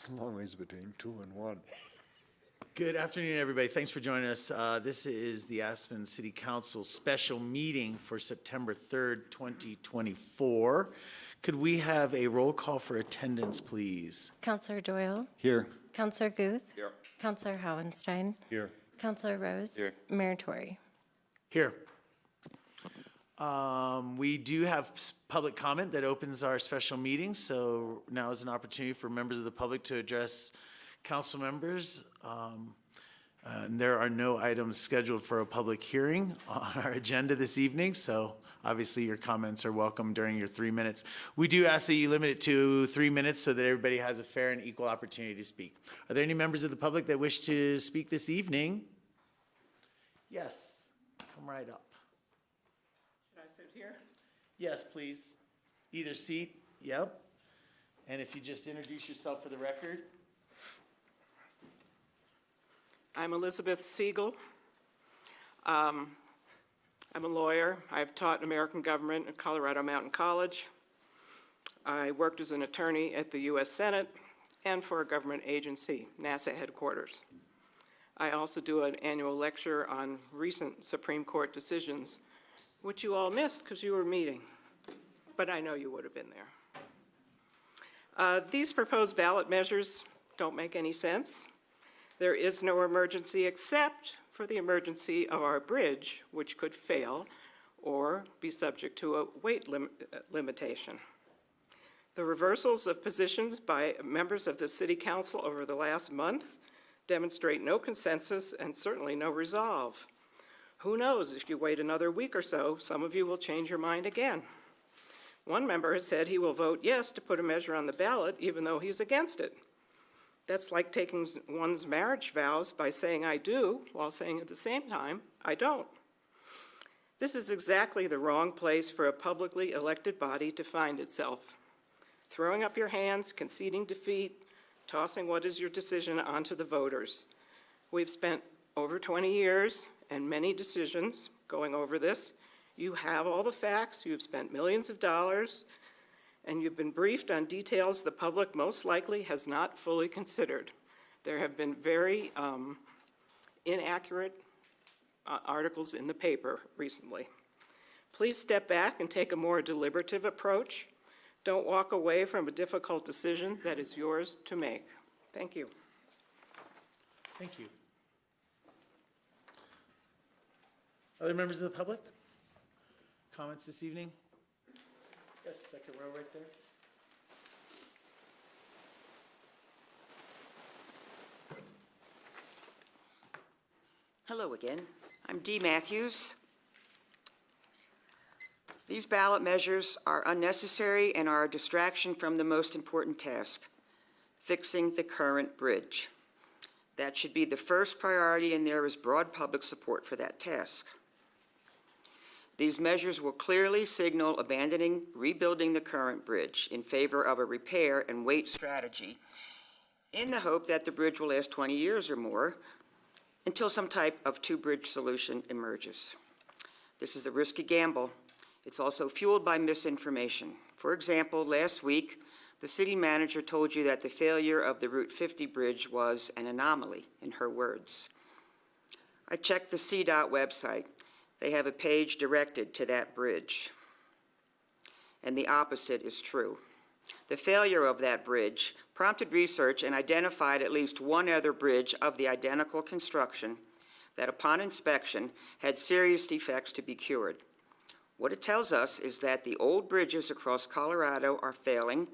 It's a long ways between 2 and 1. Good afternoon, everybody. Thanks for joining us. This is the Aspen City Council special meeting for September 3rd, 2024. Could we have a roll call for attendance, please? Councillor Doyle. Here. Councillor Guth. Here. Councillor Howenstein. Here. Councillor Rose. Here. Mayor Tory. Here. We do have public comment that opens our special meeting, so now is an opportunity for members of the public to address council members. And there are no items scheduled for a public hearing on our agenda this evening, so obviously your comments are welcome during your 3 minutes. We do ask that you limit it to 3 minutes so that everybody has a fair and equal opportunity to speak. Are there any members of the public that wish to speak this evening? Yes, come right up. Should I sit here? Yes, please. Either seat, yep. And if you just introduce yourself for the record. I'm Elizabeth Siegel. I'm a lawyer. I've taught American government at Colorado Mountain College. I worked as an attorney at the U.S. Senate and for a government agency, NASA headquarters. I also do an annual lecture on recent Supreme Court decisions, which you all missed because you were meeting, but I know you would have been there. These proposed ballot measures don't make any sense. There is no emergency except for the emergency of our bridge, which could fail or be subject to a weight limitation. The reversals of positions by members of the City Council over the last month demonstrate no consensus and certainly no resolve. Who knows, if you wait another week or so, some of you will change your mind again. One member has said he will vote yes to put a measure on the ballot even though he's against it. That's like taking one's marriage vows by saying I do while saying at the same time, I don't. This is exactly the wrong place for a publicly elected body to find itself. Throwing up your hands, conceding defeat, tossing what is your decision onto the voters. We've spent over 20 years and many decisions going over this. You have all the facts, you've spent millions of dollars, and you've been briefed on details the public most likely has not fully considered. There have been very inaccurate articles in the paper recently. Please step back and take a more deliberative approach. Don't walk away from a difficult decision that is yours to make. Thank you. Thank you. Other members of the public? Comments this evening? Yes, second row right there. Hello again. I'm Dee Matthews. These ballot measures are unnecessary and are a distraction from the most important task, fixing the current bridge. That should be the first priority, and there is broad public support for that task. These measures will clearly signal abandoning rebuilding the current bridge in favor of a repair and wait strategy in the hope that the bridge will last 20 years or more until some type of two-bridge solution emerges. This is a risky gamble. It's also fueled by misinformation. For example, last week, the city manager told you that the failure of the Route 50 bridge was an anomaly, in her words. I checked the CDOT website. They have a page directed to that bridge. And the opposite is true. The failure of that bridge prompted research and identified at least one other bridge of the identical construction that, upon inspection, had serious defects to be cured. What it tells us is that the old bridges across Colorado are failing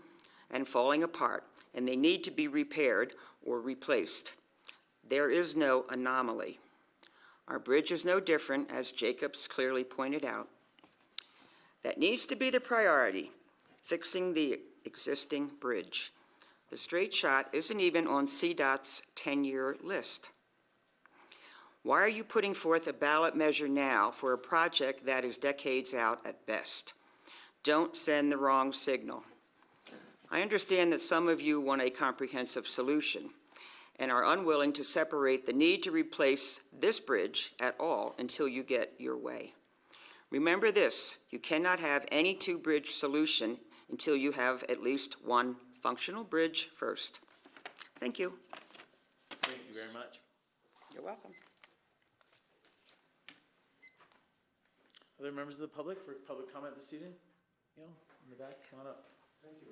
and falling apart, and they need to be repaired or replaced. There is no anomaly. Our bridge is no different, as Jacobs clearly pointed out. That needs to be the priority, fixing the existing bridge. The straight shot isn't even on CDOT's 10-year list. Why are you putting forth a ballot measure now for a project that is decades out at best? Don't send the wrong signal. I understand that some of you want a comprehensive solution and are unwilling to separate the need to replace this bridge at all until you get your way. Remember this, you cannot have any two-bridge solution until you have at least one functional bridge first. Thank you. Thank you very much. You're welcome. Other members of the public for public comment this evening? Neil, in the back, come on up. Thank you.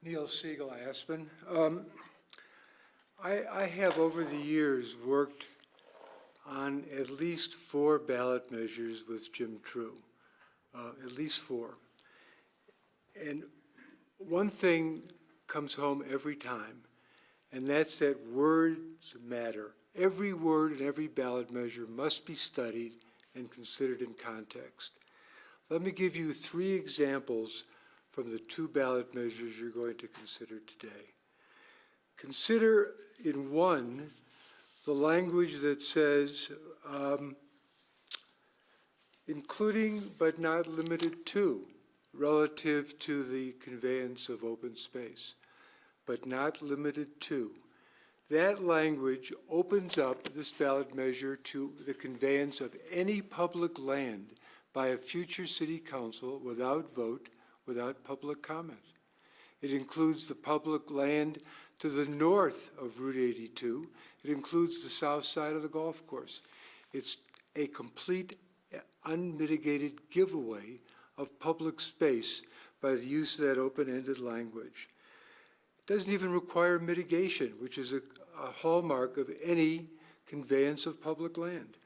Neil Siegel, Aspen. I have over the years worked on at least 4 ballot measures with Jim True, at least 4. And one thing comes home every time, and that's that words matter. Every word in every ballot measure must be studied and considered in context. Let me give you 3 examples from the 2 ballot measures you're going to consider today. Consider in one the language that says, including but not limited to, relative to the conveyance of open space, but not limited to. That language opens up this ballot measure to the conveyance of any public land by a future city council without vote, without public comment. It includes the public land to the north of Route 82. It includes the south side of the golf course. It's a complete, unmitigated giveaway of public space by the use of that open-ended language. It doesn't even require mitigation, which is a hallmark of any conveyance of public land.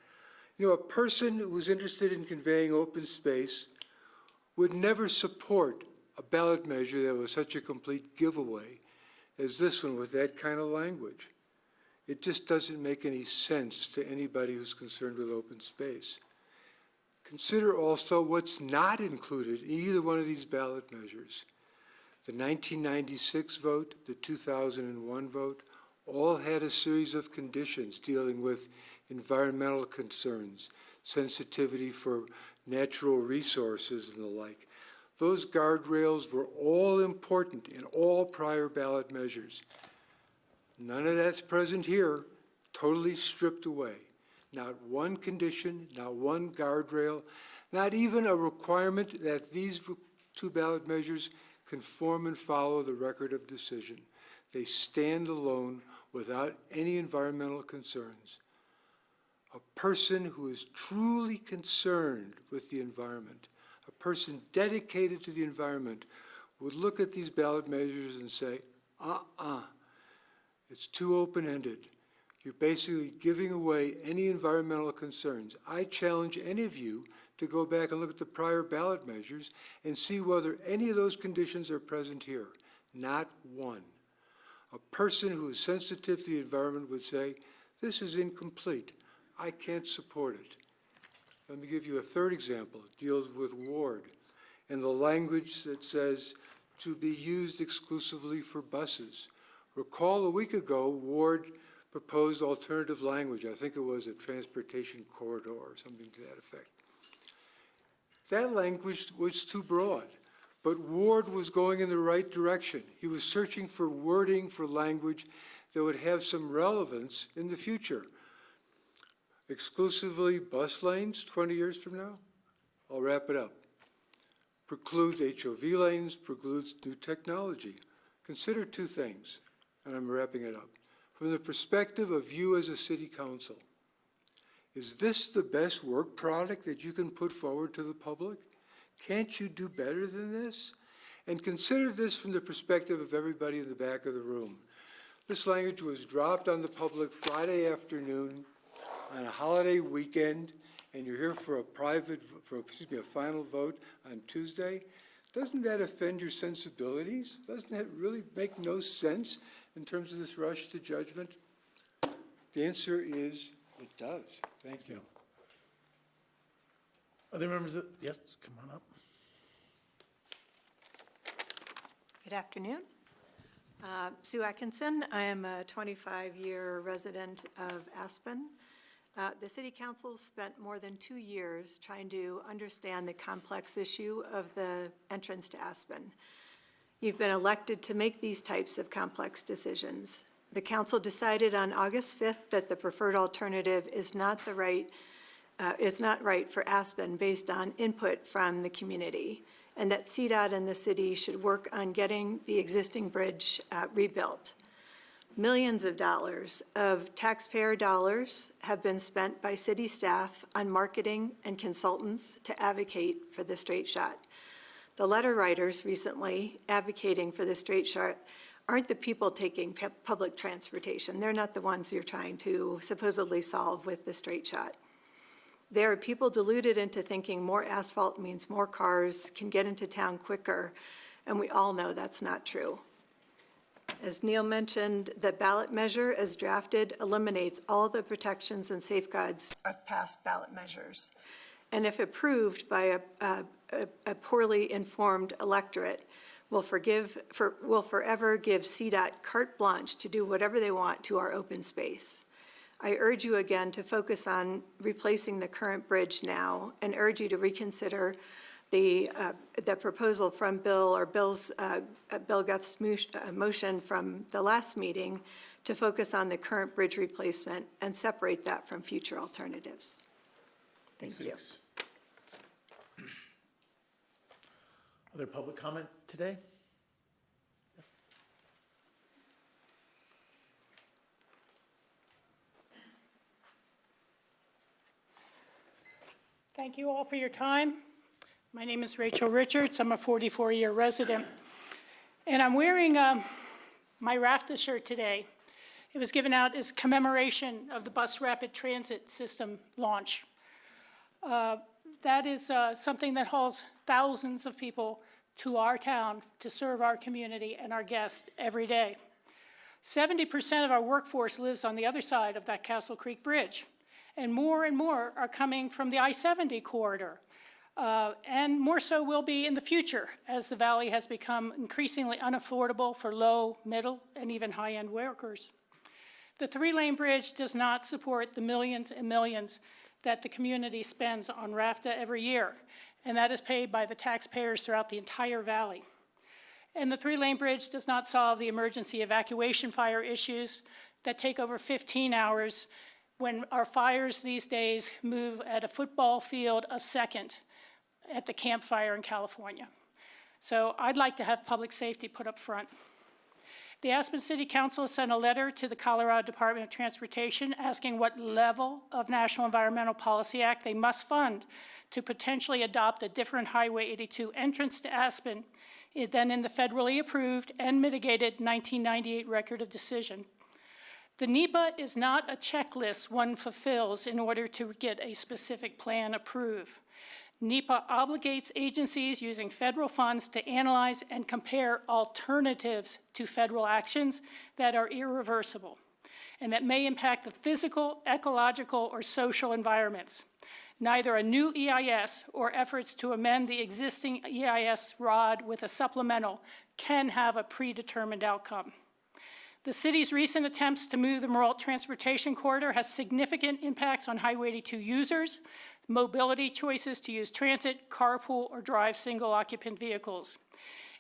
You know, a person who's interested in conveying open space would never support a ballot measure that was such a complete giveaway as this one with that kind of language. It just doesn't make any sense to anybody who's concerned with open space. Consider also what's not included in either one of these ballot measures. The 1996 vote, the 2001 vote, all had a series of conditions dealing with environmental concerns, sensitivity for natural resources and the like. Those guardrails were all important in all prior ballot measures. None of that's present here, totally stripped away. Not one condition, not one guardrail, not even a requirement that these 2 ballot measures conform and follow the record of decision. They stand alone without any environmental concerns. A person who is truly concerned with the environment, a person dedicated to the environment, would look at these ballot measures and say, it's too open-ended. You're basically giving away any environmental concerns. I challenge any of you to go back and look at the prior ballot measures and see whether any of those conditions are present here. Not one. A person who is sensitive to the environment would say, this is incomplete. I can't support it. Let me give you a third example. It deals with Ward and the language that says to be used exclusively for buses. Recall a week ago, Ward proposed alternative language. I think it was a transportation corridor or something to that effect. That language was too broad, but Ward was going in the right direction. He was searching for wording for language that would have some relevance in the future. Exclusively bus lanes 20 years from now? I'll wrap it up. Precludes HOV lanes, precludes new technology. Consider two things, and I'm wrapping it up. From the perspective of you as a city council, is this the best work product that you can put forward to the public? Can't you do better than this? And consider this from the perspective of everybody in the back of the room. This language was dropped on the public Friday afternoon on a holiday weekend, and you're here for a final vote on Tuesday. Doesn't that offend your sensibilities? Doesn't that really make no sense in terms of this rush to judgment? The answer is it does. Thank you. Other members of, yes, come on up. Good afternoon. Sue Atkinson. I am a 25-year resident of Aspen. The City Council spent more than 2 years trying to understand the complex issue of the entrance to Aspen. You've been elected to make these types of complex decisions. The council decided on August 5th that the preferred alternative is not right for Aspen based on input from the community, and that CDOT and the city should work on getting the existing bridge rebuilt. Millions of dollars of taxpayer dollars have been spent by city staff on marketing and consultants to advocate for the straight shot. The letter writers recently advocating for the straight shot aren't the people taking public transportation. They're not the ones you're trying to supposedly solve with the straight shot. There are people deluded into thinking more asphalt means more cars can get into town quicker, and we all know that's not true. As Neil mentioned, the ballot measure as drafted eliminates all the protections and safeguards of past ballot measures. And if approved by a poorly informed electorate, will forever give CDOT carte blanche to do whatever they want to our open space. I urge you again to focus on replacing the current bridge now, and urge you to reconsider the proposal from Bill Guth's motion from the last meeting to focus on the current bridge replacement and separate that from future alternatives. Thank you. Other public comment today? Yes. Thank you all for your time. My name is Rachel Richards. I'm a 44-year resident. And I'm wearing my RAFTA shirt today. It was given out as commemoration of the bus rapid transit system launch. That is something that hauls thousands of people to our town to serve our community and our guests every day. 70% of our workforce lives on the other side of that Castle Creek Bridge, and more are coming from the I-70 corridor, and more so will be in the future as the valley has become increasingly unaffordable for low, middle, and even high-end workers. The 3-lane bridge does not support the millions and millions that the community spends on RAFTA every year, and that is paid by the taxpayers throughout the entire valley. And the 3-lane bridge does not solve the emergency evacuation fire issues that take over 15 hours when our fires these days move at a football field a second at the campfire in California. So I'd like to have public safety put up front. The Aspen City Council sent a letter to the Colorado Department of Transportation asking what level of National Environmental Policy Act they must fund to potentially adopt a different Highway 82 entrance to Aspen than in the federally approved and mitigated 1998 Record of Decision. The NEPA is not a checklist one fulfills in order to get a specific plan approved. NEPA obligates agencies using federal funds to analyze and compare alternatives to federal actions that are irreversible and that may impact the physical, ecological, or social environments. Neither a new EIS or efforts to amend the existing EIS ROD with a supplemental can have a predetermined outcome. The city's recent attempts to move the Meralt Transportation Corridor has significant impacts on Highway 82 users, mobility choices to use transit, carpool, or drive single-occupant vehicles,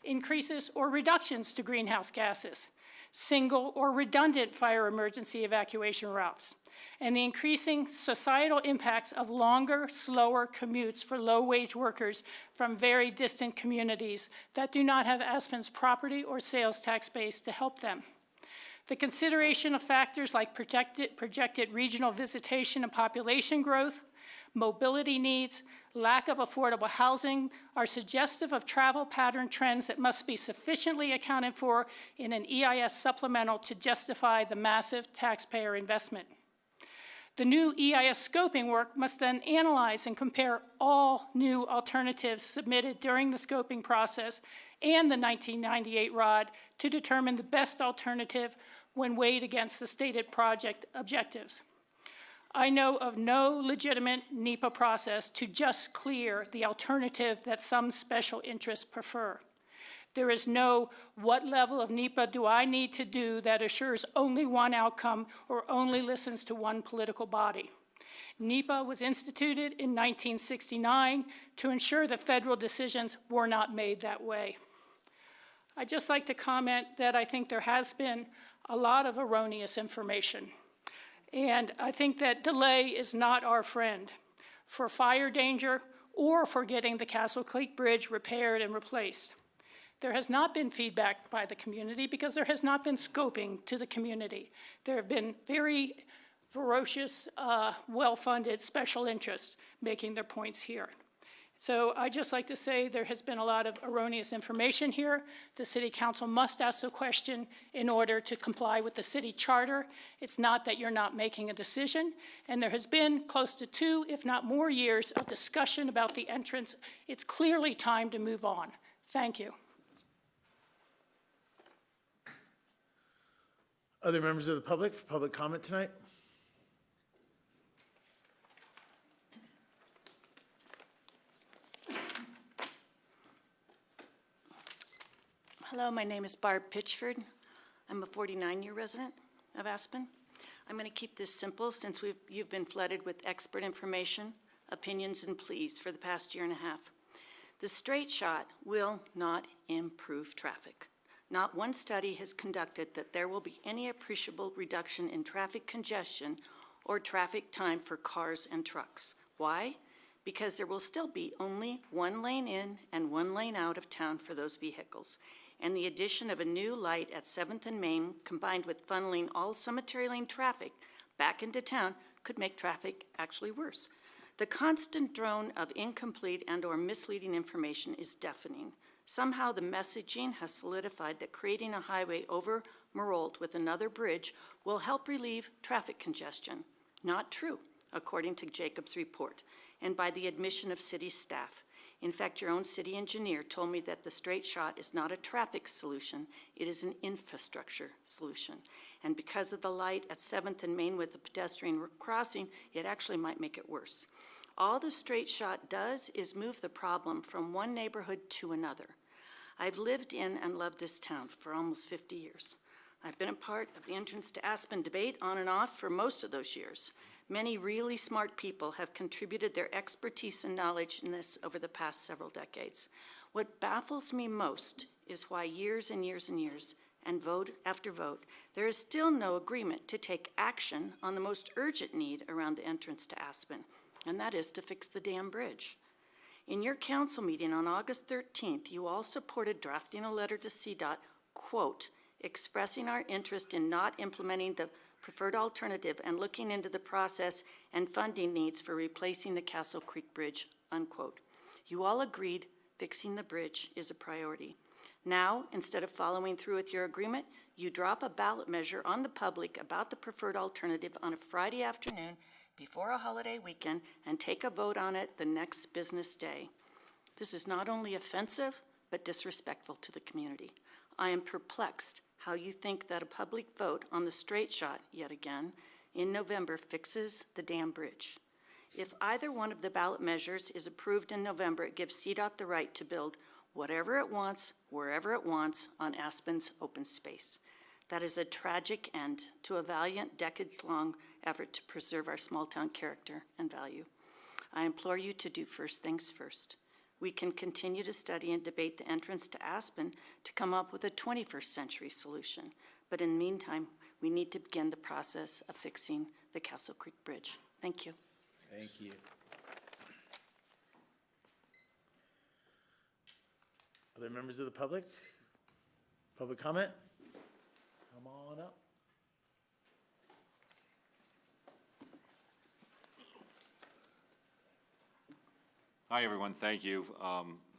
increases or reductions to greenhouse gases, single or redundant fire emergency evacuation routes, and the increasing societal impacts of longer, slower commutes for low-wage workers from very distant communities that do not have Aspen's property or sales tax base to help them. The consideration of factors like projected regional visitation and population growth, mobility needs, lack of affordable housing are suggestive of travel pattern trends that must be sufficiently accounted for in an EIS supplemental to justify the massive taxpayer investment. The new EIS scoping work must then analyze and compare all new alternatives submitted during the scoping process and the 1998 ROD to determine the best alternative when weighed against the stated project objectives. I know of no legitimate NEPA process to just clear the alternative that some special interests prefer. There is no what level of NEPA do I need to do that assures only one outcome or only listens to one political body. NEPA was instituted in 1969 to ensure that federal decisions were not made that way. I'd just like to comment that I think there has been a lot of erroneous information. And I think that delay is not our friend for fire danger or for getting the Castle Creek Bridge repaired and replaced. There has not been feedback by the community because there has not been scoping to the community. There have been very ferocious, well-funded special interests making their points here. So I'd just like to say there has been a lot of erroneous information here. The City Council must ask the question in order to comply with the city charter. It's not that you're not making a decision. And there has been close to 2, if not more years of discussion about the entrance. It's clearly time to move on. Thank you. Other members of the public for public comment tonight? Hello, my name is Barb Pitchford. I'm a 49-year resident of Aspen. I'm going to keep this simple since you've been flooded with expert information, opinions, and pleas for the past year and a half. The straight shot will not improve traffic. Not one study has conducted that there will be any appreciable reduction in traffic congestion or traffic time for cars and trucks. Why? Because there will still be only one lane in and one lane out of town for those vehicles. And the addition of a new light at 7th and Main combined with funneling all cemetery lane traffic back into town could make traffic actually worse. The constant drone of incomplete and or misleading information is deafening. Somehow the messaging has solidified that creating a highway over Meralt with another bridge will help relieve traffic congestion. Not true, according to Jacob's report, and by the admission of city staff. In fact, your own city engineer told me that the straight shot is not a traffic solution, it is an infrastructure solution. And because of the light at 7th and Main with the pedestrian crossing, it actually might make it worse. All the straight shot does is move the problem from one neighborhood to another. I've lived in and loved this town for almost 50 years. I've been a part of the entrance to Aspen debate on and off for most of those years. Many really smart people have contributed their expertise and knowledge in this over the past several decades. What baffles me most is why years and years and years, and vote after vote, there is still no agreement to take action on the most urgent need around the entrance to Aspen, and that is to fix the damn bridge. In your council meeting on August 13th, you all supported drafting a letter to CDOT, quote, expressing our interest in not implementing the preferred alternative and looking into the process and funding needs for replacing the Castle Creek Bridge, unquote. You all agreed fixing the bridge is a priority. Now, instead of following through with your agreement, you drop a ballot measure on the public about the preferred alternative on a Friday afternoon before a holiday weekend and take a vote on it the next business day. This is not only offensive, but disrespectful to the community. I am perplexed how you think that a public vote on the straight shot, yet again, in November fixes the dam bridge. If either one of the ballot measures is approved in November, it gives CDOT the right to build whatever it wants, wherever it wants on Aspen's open space. That is a tragic end to a valiant, decades-long effort to preserve our small-town character and value. I implore you to do first things first. We can continue to study and debate the entrance to Aspen to come up with a 21st century solution. But in the meantime, we need to begin the process of fixing the Castle Creek Bridge. Thank you. Thank you. Other members of the public? Public comment? Come on up. Hi, everyone. Thank you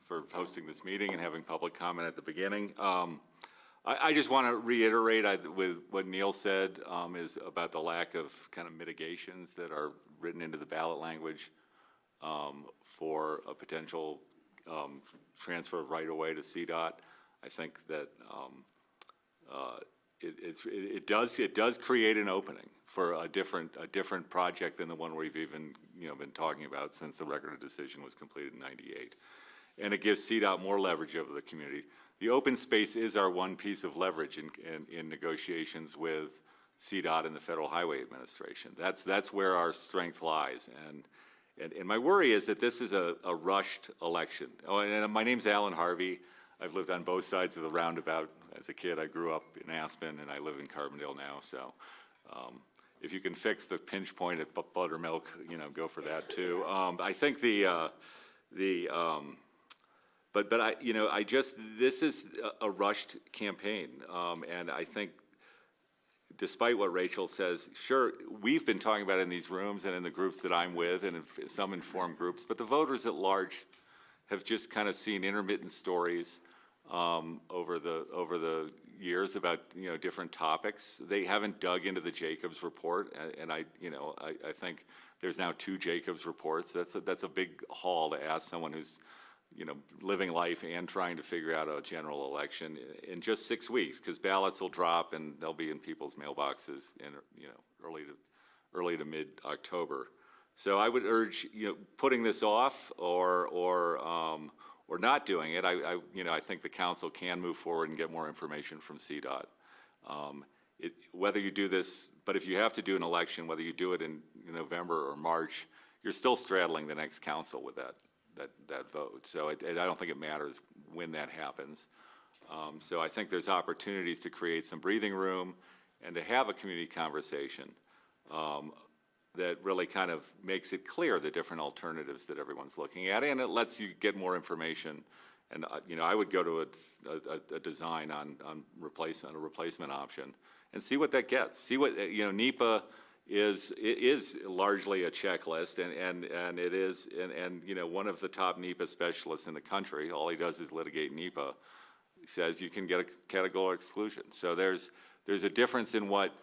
for hosting this meeting and having public comment at the beginning. I just want to reiterate with what Neil said is about the lack of kind of mitigations that are written into the ballot language for a potential transfer of right-of-way to CDOT. I think that it does create an opening for a different project than the one we've even been talking about since the record of decision was completed in '98, and it gives CDOT more leverage over the community. The open space is our one piece of leverage in negotiations with CDOT and the Federal Highway Administration. That's where our strength lies, and my worry is that this is a rushed election. Oh, and my name's Alan Harvey. I've lived on both sides of the roundabout. As a kid, I grew up in Aspen, and I live in Carbondale now. So, if you can fix the pinch point at Buttermilk, go for that too. I think this is a rushed campaign, and I think, despite what Rachel says, sure, we've been talking about it in these rooms and in the groups that I'm with, and in some informed groups, but the voters at large have just kind of seen intermittent stories over the years about different topics. They haven't dug into the Jacobs report, and I think there's now 2 Jacobs reports. That's a big haul to ask someone who's living life and trying to figure out a general election in just 6 weeks, because ballots will drop and they'll be in people's mailboxes in early to mid October. So I would urge putting this off or not doing it. I think the council can move forward and get more information from CDOT. Whether you do this, but if you have to do an election, whether you do it in November or March, you're still straddling the next council with that vote. So I don't think it matters when that happens. So I think there's opportunities to create some breathing room and to have a community conversation that really kind of makes it clear the different alternatives that everyone's looking at, and it lets you get more information. And I would go to a design on a replacement option and see what that gets. See what NEPA is largely a checklist, and it is, and one of the top NEPA specialists in the country, all he does is litigate NEPA, says you can get a categorical exclusion. So there's a difference in what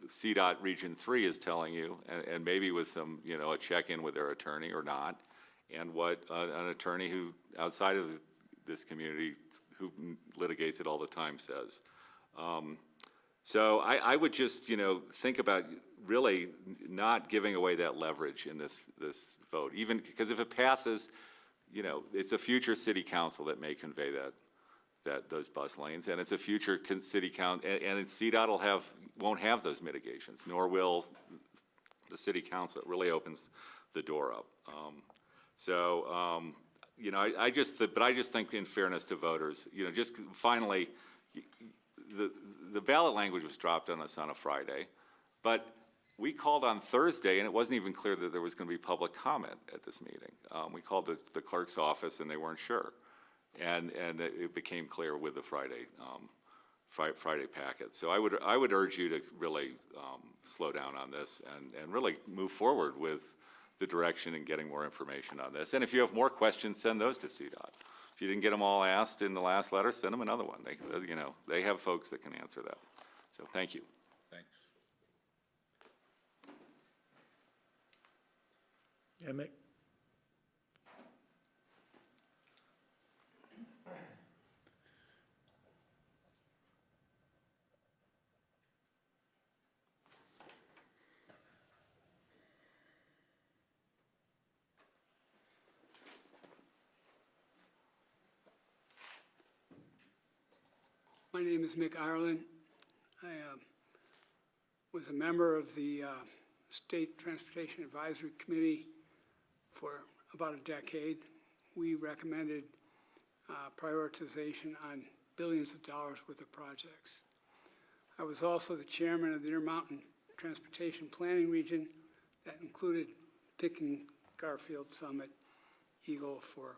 CDOT Region 3 is telling you, and maybe with some a check-in with their attorney or not, and what an attorney who outside of this community who litigates it all the time says. So I would just think about really not giving away that leverage in this vote, even because if it passes, it's a future city council that may convey those bus lanes, and it's a future city council, and CDOT won't have those mitigations, nor will the city council. It really opens the door up. I just think, in fairness to voters, just finally, the ballot language was dropped on us on a Friday, but we called on Thursday, and it wasn't even clear that there was going to be public comment at this meeting. We called the clerk's office, and they weren't sure. And it became clear with the Friday packet. So I would urge you to really slow down on this and really move forward with the direction and getting more information on this. And if you have more questions, send those to CDOT. If you didn't get them all asked in the last letter, send them another one. They, you know, they have folks that can answer that. So thank you. Thanks. Emmett? My name is Mick Ireland. I was a member of the State Transportation Advisory Committee for about a decade. We recommended prioritization on billions of dollars worth of projects. I was also the chairman of the Intermountain Transportation Planning Region that included picking Garfield, Summit, Eagle for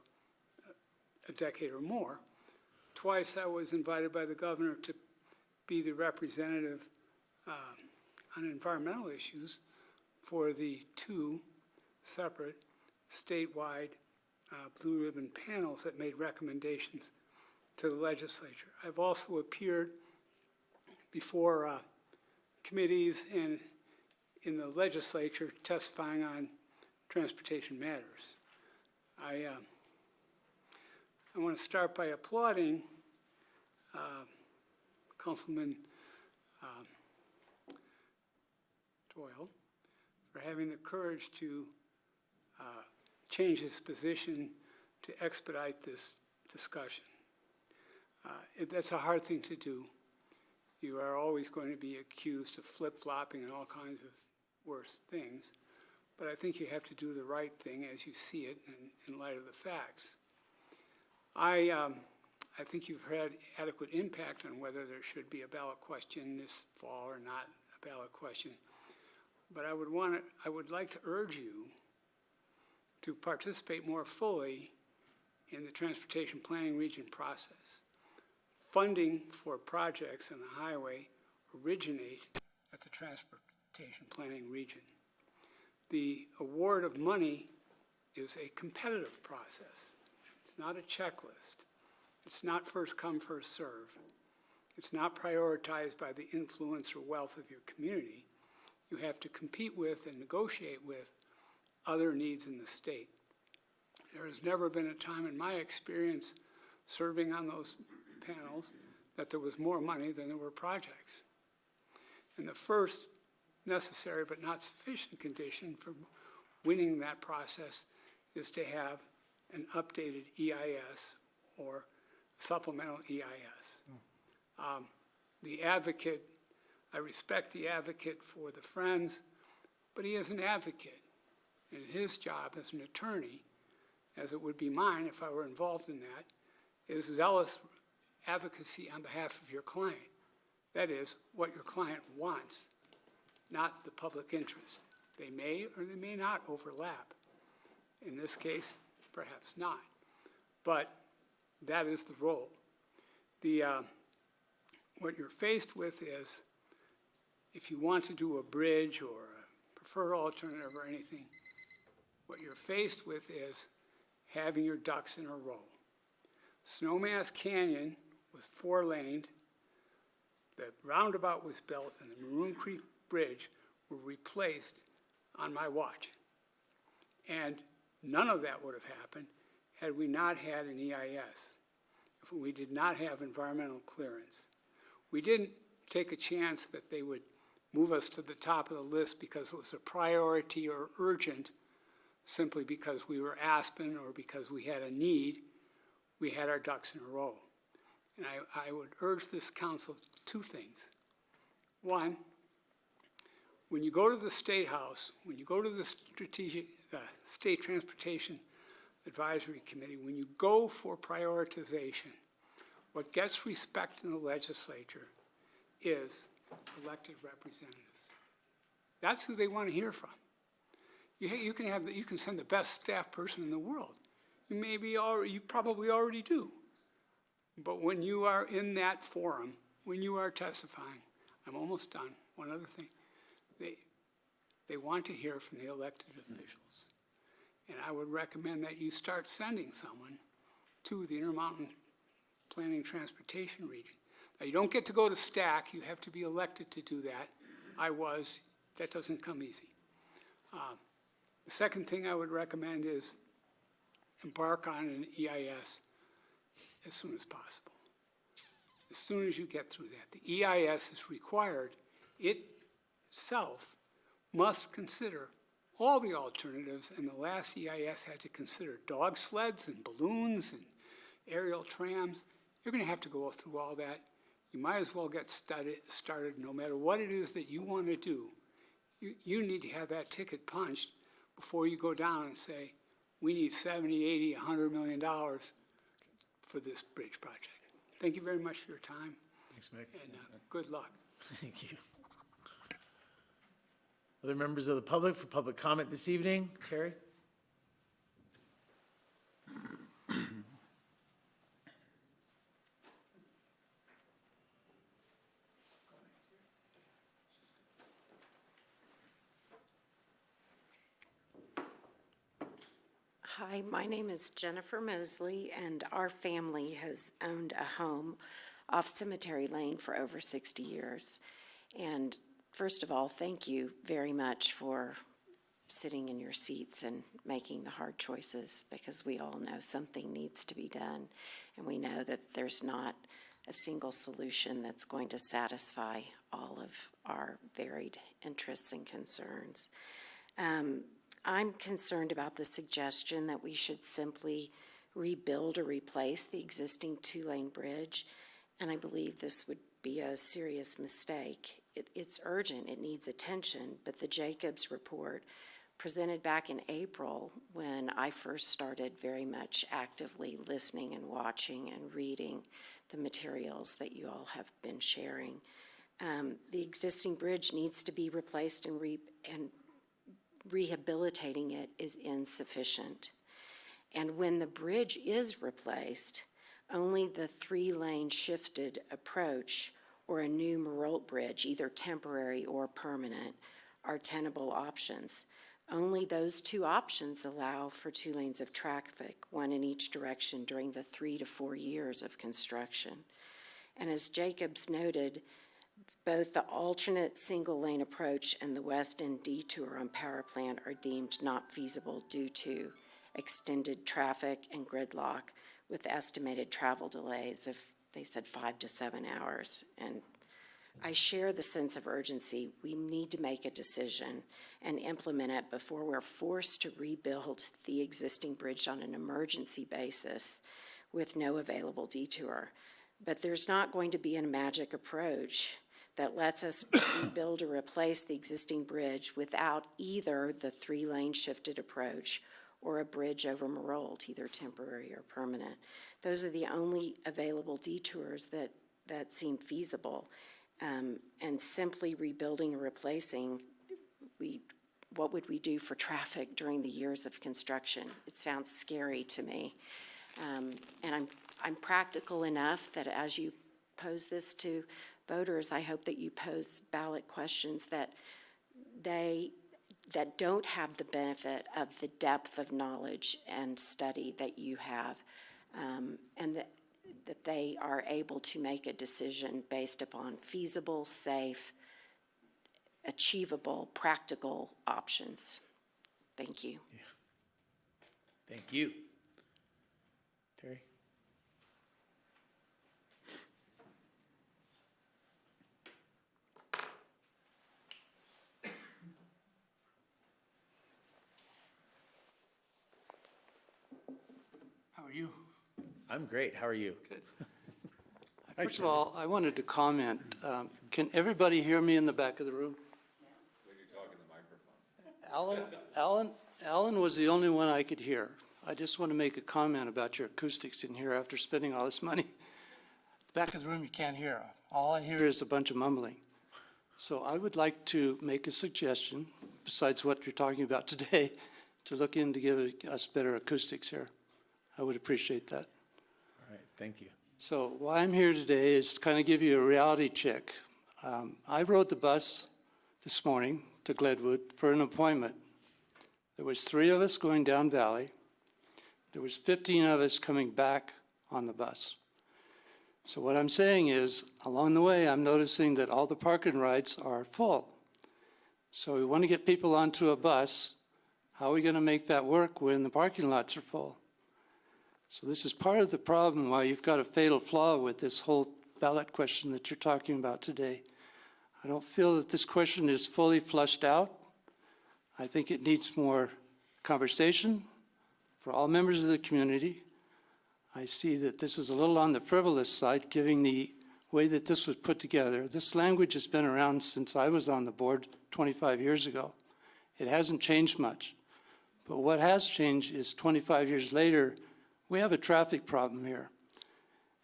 a decade or more. Twice I was invited by the governor to be the representative on environmental issues for the two separate statewide blue ribbon panels that made recommendations to the legislature. I've also appeared before committees and in the legislature testifying on transportation matters. I want to start by applauding Councilman Doyle for having the courage to change his position to expedite this discussion. That's a hard thing to do. You are always going to be accused of flip-flopping and all kinds of worse things, but I think you have to do the right thing as you see it in light of the facts. I think you've had adequate impact on whether there should be a ballot question this fall or not a ballot question. But I would like to urge you to participate more fully in the transportation planning region process. Funding for projects on the highway originate at the transportation planning region. The award of money is a competitive process. It's not a checklist. It's not first come, first serve. It's not prioritized by the influence or wealth of your community. You have to compete with and negotiate with other needs in the state. There has never been a time in my experience serving on those panels that there was more money than there were projects. And the first necessary but not sufficient condition for winning that process is to have an updated EIS or supplemental EIS. The advocate, I respect the advocate for the Friends, but he is an advocate. And his job as an attorney, as it would be mine if I were involved in that, is zealous advocacy on behalf of your client. That is, what your client wants, not the public interest. They may or they may not overlap. In this case, perhaps not. But that is the role. What you're faced with is, if you want to do a bridge or a preferred alternative or anything, what you're faced with is having your ducks in a row. Snowmass Canyon was 4-laned, the roundabout was built, and the Maroon Creek Bridge were replaced on my watch. And none of that would have happened had we not had an EIS, if we did not have environmental clearance. We didn't take a chance that they would move us to the top of the list because it was a priority or urgent, simply because we were Aspen or because we had a need. We had our ducks in a row. And I would urge this council two things. One, when you go to the State House, when you go to the State Transportation Advisory Committee, when you go for prioritization, what gets respect in the legislature is elected representatives. That's who they want to hear from. You can send the best staff person in the world. You probably already do. But when you are in that forum, when you are testifying, I'm almost done, one other thing, they want to hear from the elected officials. And I would recommend that you start sending someone to the Intermountain Planning and Transportation Region. Now, you don't get to go to STAC, you have to be elected to do that. I was, that doesn't come easy. The second thing I would recommend is embark on an EIS as soon as possible. As soon as you get through that. The EIS is required. It itself must consider all the alternatives, and the last EIS had to consider dog sleds and balloons and aerial trams. You're going to have to go through all that. You might as well get started no matter what it is that you want to do. You need to have that ticket punched before you go down and say, we need 70, 80, $100 million for this bridge project. Thank you very much for your time, Thanks, Mick. and good luck. Thank you. Other members of the public for public comment this evening? Terry? Hi, my name is Jennifer Mosley, and our family has owned a home off Cemetery Lane for over 60 years. And first of all, thank you very much for sitting in your seats and making the hard choices, because we all know something needs to be done, and we know that there's not a single solution that's going to satisfy all of our varied interests and concerns. I'm concerned about the suggestion that we should simply rebuild or replace the existing two-lane bridge, and I believe this would be a serious mistake. It's urgent, it needs attention, but the Jacobs report presented back in April, when I first started very much actively listening and watching and reading the materials that you all have been sharing. The existing bridge needs to be replaced, and rehabilitating it is insufficient. And when the bridge is replaced, only the three-lane shifted approach or a new Meralt bridge, either temporary or permanent, are tenable options. Only those two options allow for 2 lanes of traffic, one in each direction, during the 3 to 4 years of construction. And as Jacobs noted, both the alternate single-lane approach and the west end detour on Power Plant are deemed not feasible due to extended traffic and gridlock, with estimated travel delays of, they said, 5 to 7 hours. And I share the sense of urgency. We need to make a decision and implement it before we're forced to rebuild the existing bridge on an emergency basis with no available detour. But there's not going to be a magic approach that lets us rebuild or replace the existing bridge without either the 3-lane shifted approach or a bridge over Meralt, either temporary or permanent. Those are the only available detours that seem feasible. And simply rebuilding or replacing, what would we do for traffic during the years of construction? It sounds scary to me. And I'm practical enough that as you pose this to voters, I hope that you pose ballot questions that don't have the benefit of the depth of knowledge and study that you have, and that they are able to make a decision based upon feasible, safe, achievable, practical options. Thank you. Yeah. Thank you. Terry? How are you? I'm great. How are you? Good. First of all, I wanted to comment. Can everybody hear me in the back of the room? When you talk in the microphone. Alan was the only one I could hear. I just want to make a comment about your acoustics in here after spending all this money. The back of the room, you can't hear. All I hear is a bunch of mumbling. So I would like to make a suggestion, besides what you're talking about today, to look in to give us better acoustics here. I would appreciate that. All right, thank you. So why I'm here today is to kind of give you a reality check. I rode the bus this morning to Glenwood for an appointment. There was 3 of us going down Valley. There was 15 of us coming back on the bus. So what I'm saying is, along the way, I'm noticing that all the parking rides are full. So we want to get people onto a bus. How are we going to make that work when the parking lots are full? So this is part of the problem why you've got a fatal flaw with this whole ballot question that you're talking about today. I don't feel that this question is fully flushed out. I think it needs more conversation for all members of the community. I see that this is a little on the frivolous side, given the way that this was put together. This language has been around since I was on the board 25 years ago. It hasn't changed much. But what has changed is 25 years later, we have a traffic problem here.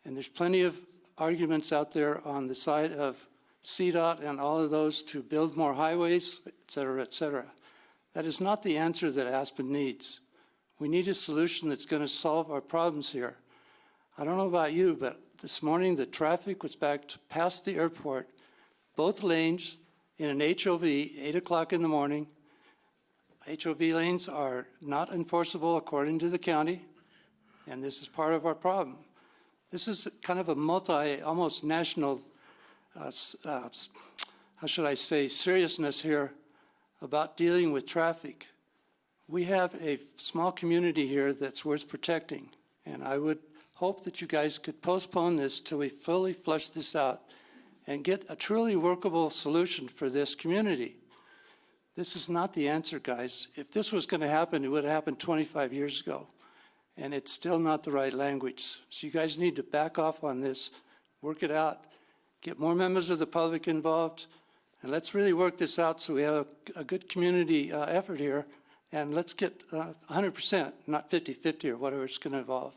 And there's plenty of arguments out there on the side of CDOT and all of those to build more highways, et cetera, et cetera. That is not the answer that Aspen needs. We need a solution that's going to solve our problems here. I don't know about you, but this morning the traffic was back past the airport, both lanes in an HOV, 8 o'clock in the morning. HOV lanes are not enforceable according to the county, and this is part of our problem. This is kind of a almost national, how should I say, seriousness here about dealing with traffic. We have a small community here that's worth protecting, and I would hope that you guys could postpone this till we fully flush this out and get a truly workable solution for this community. This is not the answer, guys. If this was going to happen, it would have happened 25 years ago, and it's still not the right language. So you guys need to back off on this, work it out, get more members of the public involved, and let's really work this out so we have a good community effort here. And let's get 100%, not 50-50 or whatever it's going to involve.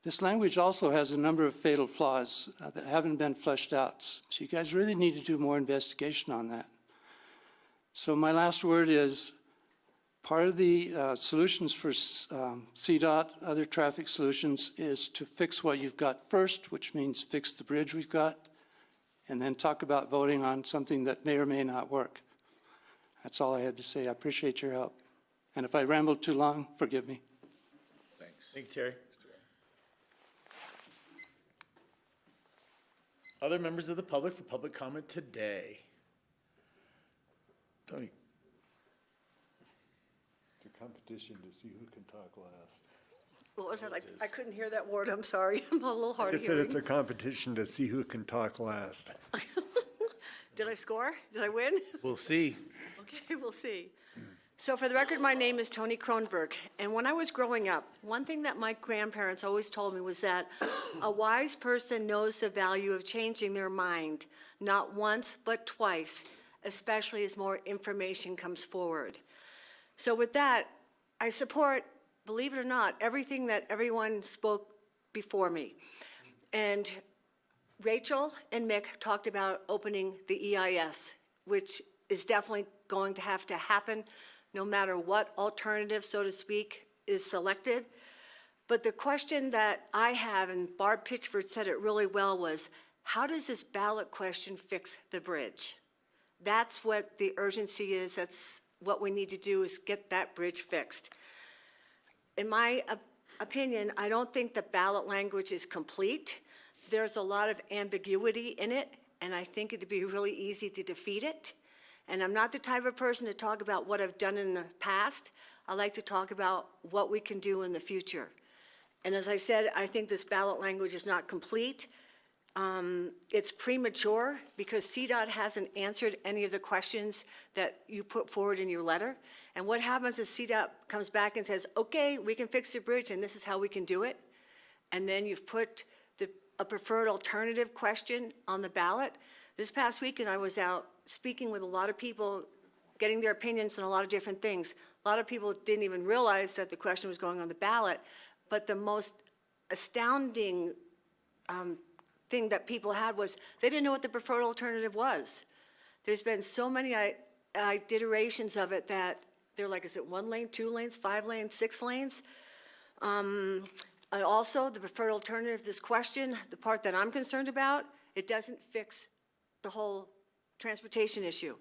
This language also has a number of fatal flaws that haven't been fleshed out. So you guys really need to do more investigation on that. So my last word is, part of the solutions for CDOT, other traffic solutions, is to fix what you've got first, which means fix the bridge we've got, and then talk about voting on something that may or may not work. That's all I had to say. I appreciate your help. And if I rambled too long, forgive me. Thanks. Thank you, Terry. Other members of the public for public comment today? Tony. It's a competition to see who can talk last. What was that? I couldn't hear that word. I'm sorry. I'm a little hard I of said hearing. it's a competition to see who can talk last. Did I score? Did I win? We'll see. Okay, we'll see. So for the record, my name is Toni Kronberg, and when I was growing up, one thing that my grandparents always told me was that a wise person knows the value of changing their mind, not once, but twice, especially as more information comes forward. So with that, I support, believe it or not, everything that everyone spoke before me. And Rachel and Mick talked about opening the EIS, which is definitely going to have to happen no matter what alternative, so to speak, is selected. But the question that I have, and Barb Pitchford said it really well, was how does this ballot question fix the bridge? That's what the urgency is. That's what we need to do, is get that bridge fixed. In my opinion, I don't think the ballot language is complete. There's a lot of ambiguity in it, and I think it'd be really easy to defeat it. And I'm not the type of person to talk about what I've done in the past. I like to talk about what we can do in the future. And as I said, I think this ballot language is not complete. It's premature because CDOT hasn't answered any of the questions that you put forward in your letter. And what happens is CDOT comes back and says, okay, we can fix the bridge and this is how we can do it. And then you've put a preferred alternative question on the ballot. This past weekend, I was out speaking with a lot of people, getting their opinions on a lot of different things. A lot of people didn't even realize that the question was going on the ballot. But the most astounding thing that people had was they didn't know what the preferred alternative was. There's been so many iterations of it that they're like, is it 1 lane, 2 lanes, 5 lanes, 6 lanes? And also, the preferred alternative, this question, the part that I'm concerned about, it doesn't fix the whole transportation issue.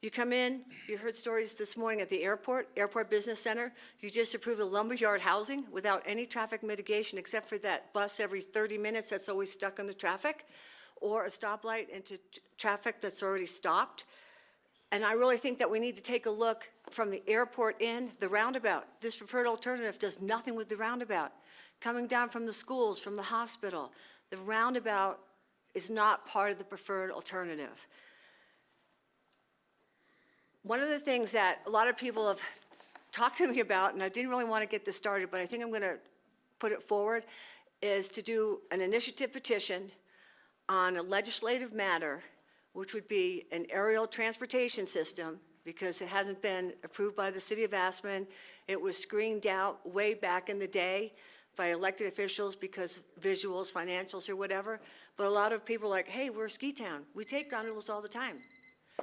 You come in, you heard stories this morning at the Airport Business Center. You just approved a lumberyard housing without any traffic mitigation except for that bus every 30 minutes that's always stuck in the traffic, or a stoplight into traffic that's already stopped. And I really think that we need to take a look from the airport in, the roundabout. This preferred alternative does nothing with the roundabout. Coming down from the schools, from the hospital, the roundabout is not part of the preferred alternative. One of the things that a lot of people have talked to me about, and I didn't really want to get this started, but I think I'm going to put it forward, is to do an initiative petition on a legislative matter, which would be an aerial transportation system, because it hasn't been approved by the city of Aspen. It was screened out way back in the day by elected officials because of visuals, financials, or whatever. But a lot of people are like, hey, we're a ski town. We take gondolas all the time.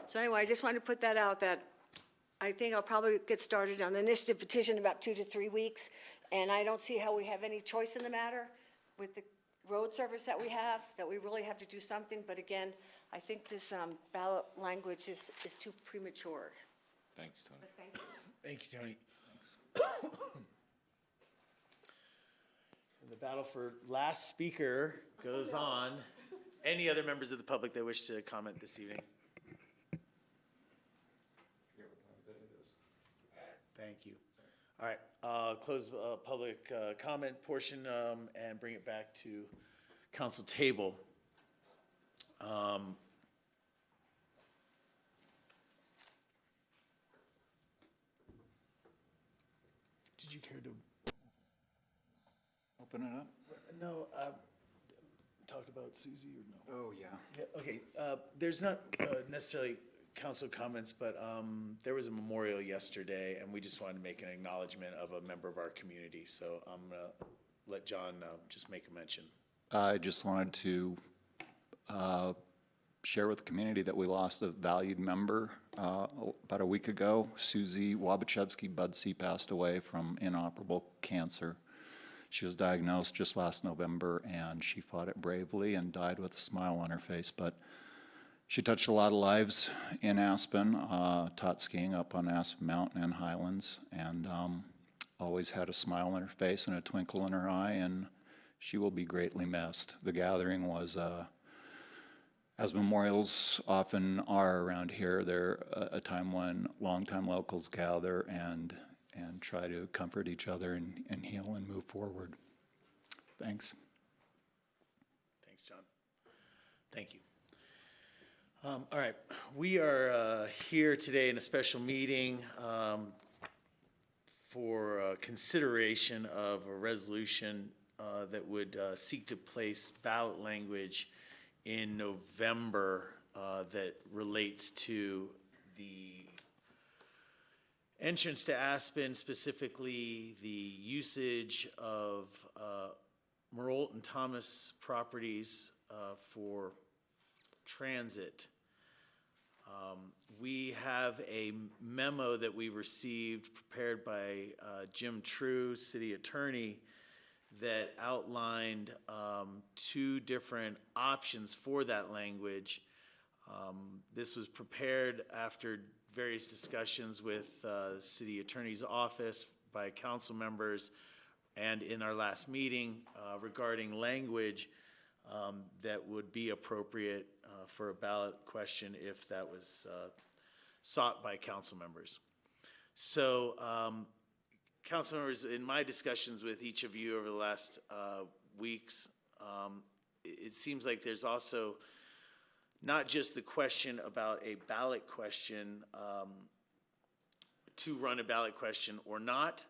So anyway, I just wanted to put that out, that I think I'll probably get started on the initiative petition in about 2 to 3 weeks. And I don't see how we have any choice in the matter with the road service that we have, that we really have to do something. But again, I think this ballot language is too premature. Thanks, Tony. But thank you. Thank you, Tony. And the battle for last speaker goes on. Any other members of the public that wish to comment this evening? Thank you. All right, close public comment portion and bring it back to council table. Did you care to Open it up? no talk about Susie or no? Oh, yeah. Yeah, okay, there's not necessarily council comments, but there was a memorial yesterday, and we just wanted to make an acknowledgement of a member of our community. So I'm going to let John just make a mention. I just wanted to share with the community that we lost a valued member about a week ago. Susie Wabachevsky-Budsey passed away from inoperable cancer. She was diagnosed just last November, and she fought it bravely and died with a smile on her face. But she touched a lot of lives in Aspen, taught skiing up on Aspen Mountain and Highlands, and always had a smile on her face and a twinkle in her eye, and she will be greatly missed. The gathering was, as memorials often are around here, they're a time when longtime locals gather and try to comfort each other and heal and move forward. Thanks. Thanks, John. Thank you. All right, we are here today in a special meeting for consideration of a resolution that would seek to place ballot language in November that relates to the entrance to Aspen, specifically the usage of Merle and Thomas properties for transit. We have a memo that we received prepared by Jim True, city attorney, that outlined 2 different options for that language. This was prepared after various discussions with the city attorney's office by council members and in our last meeting regarding language that would be appropriate for a ballot question if that was sought by council members. So, council members, in my discussions with each of you over the last weeks, it seems like there's also not just the question about a ballot question, to run a ballot question or not.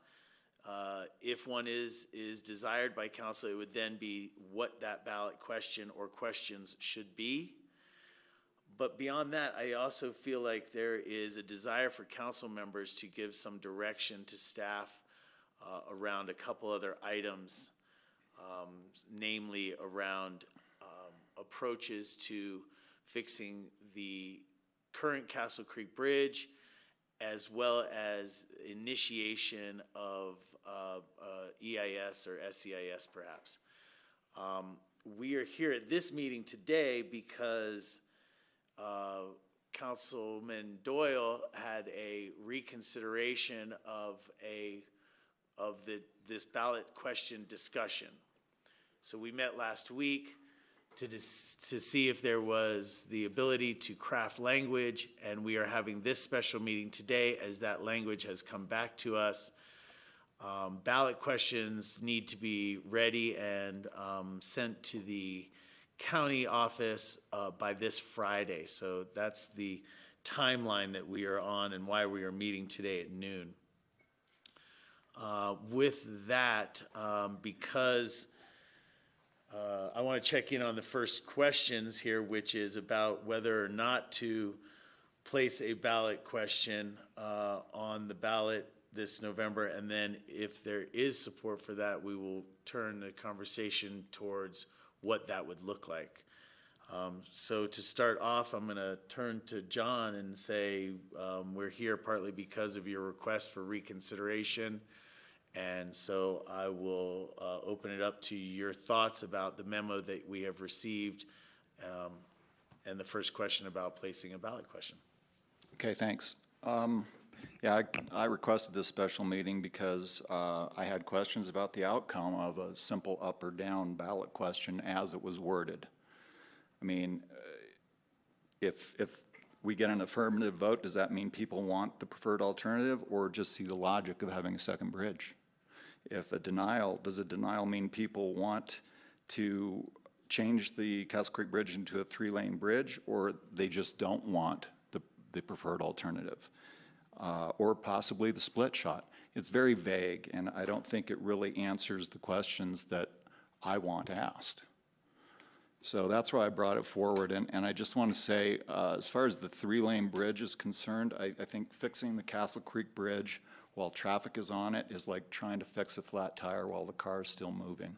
If one is desired by council, it would then be what that ballot question or questions should be. But beyond that, I also feel like there is a desire for council members to give some direction to staff around a couple other items, namely around approaches to fixing the current Castle Creek Bridge, as well as initiation of EIS or SEIS perhaps. We are here at this meeting today because Councilman Doyle had a reconsideration of this ballot question discussion. So we met last week to see if there was the ability to craft language, and we are having this special meeting today as that language has come back to us. Ballot questions need to be ready and sent to the county office by this Friday. So that's the timeline that we are on and why we are meeting today at noon. With that, because I want to check in on the first questions here, which is about whether or not to place a ballot question on the ballot this November, and then if there is support for that, we will turn the conversation towards what that would look like. So to start off, I'm going to turn to John and say we're here partly because of your request for reconsideration. And so I will open it up to your thoughts about the memo that we have received and the first question about placing a ballot question. Okay, thanks. Yeah, I requested this special meeting because I had questions about the outcome of a simple up or down ballot question as it was worded. I mean, if we get an affirmative vote, does that mean people want the preferred alternative or just see the logic of having a second bridge? If a denial, does a denial mean people want to change the Castle Creek Bridge into a 3-lane bridge, or they just don't want the preferred alternative? Or possibly the split shot. It's very vague, and I don't think it really answers the questions that I want asked. So that's why I brought it forward, and I just want to say, as far as the 3-lane bridge is concerned, I think fixing the Castle Creek Bridge while traffic is on it is like trying to fix a flat tire while the car is still moving.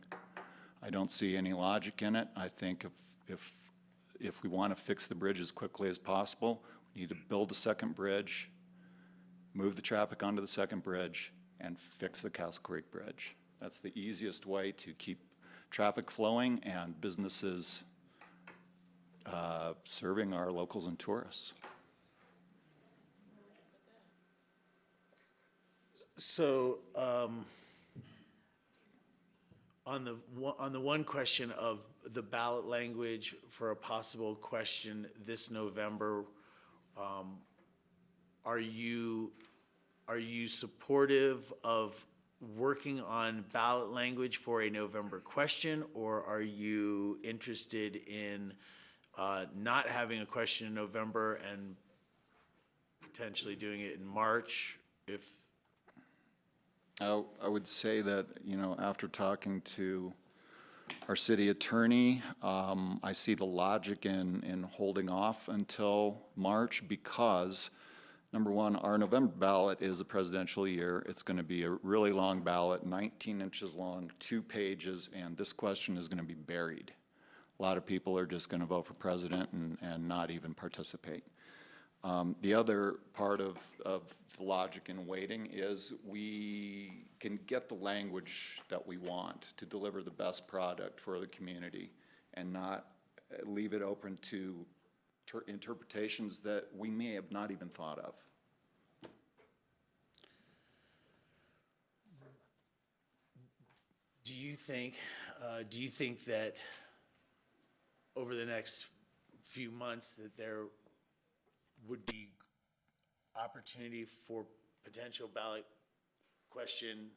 I don't see any logic in it. I think if we want to fix the bridge as quickly as possible, we need to build a second bridge, move the traffic onto the second bridge, and fix the Castle Creek Bridge. That's the easiest way to keep traffic flowing and businesses serving our locals and tourists. So on the one question of the ballot language for a possible question this November, are you supportive of working on ballot language for a November question, or are you interested in not having a question in November and potentially doing it in March if? I would say that, you know, after talking to our city attorney, I see the logic in holding off until March because, number one, our November ballot is a presidential year. It's going to be a really long ballot, 19 inches long, 2 pages, and this question is going to be buried. A lot of people are just going to vote for president and not even participate. The other part of the logic in waiting is we can get the language that we want to deliver the best product for the community and not leave it open to interpretations that we may have not even thought of. Do you think that over the next few months that there would be opportunity for potential ballot question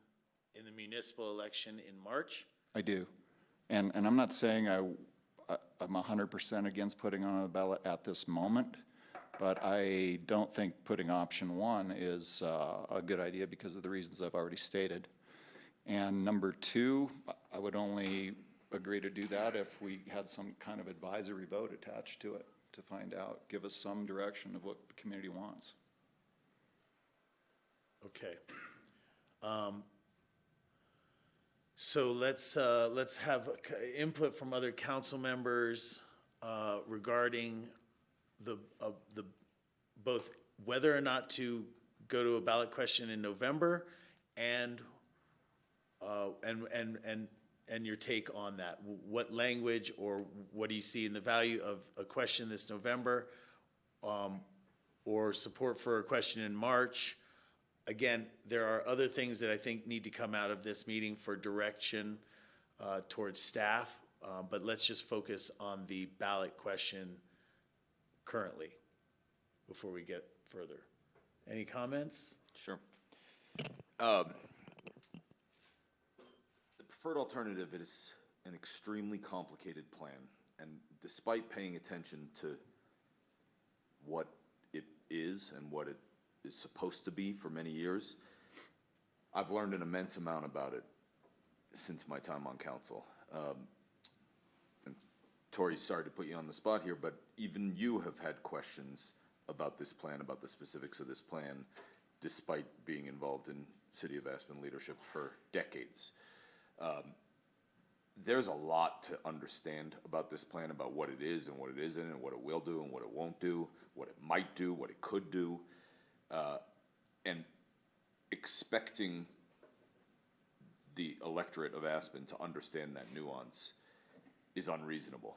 in the municipal election in March? I do. And I'm not saying I'm 100% against putting on a ballot at this moment, but I don't think putting option 1 is a good idea because of the reasons I've already stated. And number 2, I would only agree to do that if we had some kind of advisory vote attached to it to find out, give us some direction of what the community wants. Okay. So let's have input from other council members regarding the both whether or not to go to a ballot question in November and your take on that. What language or what do you see in the value of a question this November? or support for a question in March. Again, there are other things that I think need to come out of this meeting for direction towards staff, but let's just focus on the ballot question currently before we get further. Any comments? Sure. The preferred alternative is an extremely complicated plan, and despite paying attention to what it is and what it is supposed to be for many years, I've learned an immense amount about it since my time on council. And Tori, sorry to put you on the spot here, but even you have had questions about this plan, about the specifics of this plan, despite being involved in City of Aspen leadership for decades. There's a lot to understand about this plan, about what it is and what it isn't, and what it will do and what it won't do, what it might do, what it could do. And expecting the electorate of Aspen to understand that nuance is unreasonable,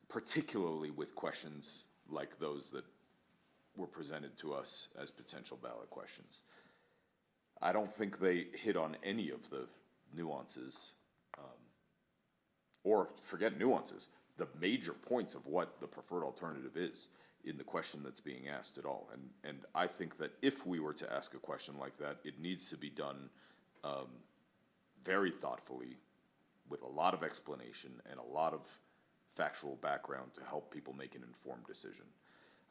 particularly with questions like those that were presented to us as potential ballot questions. I don't think they hit on any of the nuances, or forget nuances, the major points of what the preferred alternative is in the question that's being asked at all. And I think that if we were to ask a question like that, it needs to be done very thoughtfully, with a lot of explanation and a lot of factual background to help people make an informed decision.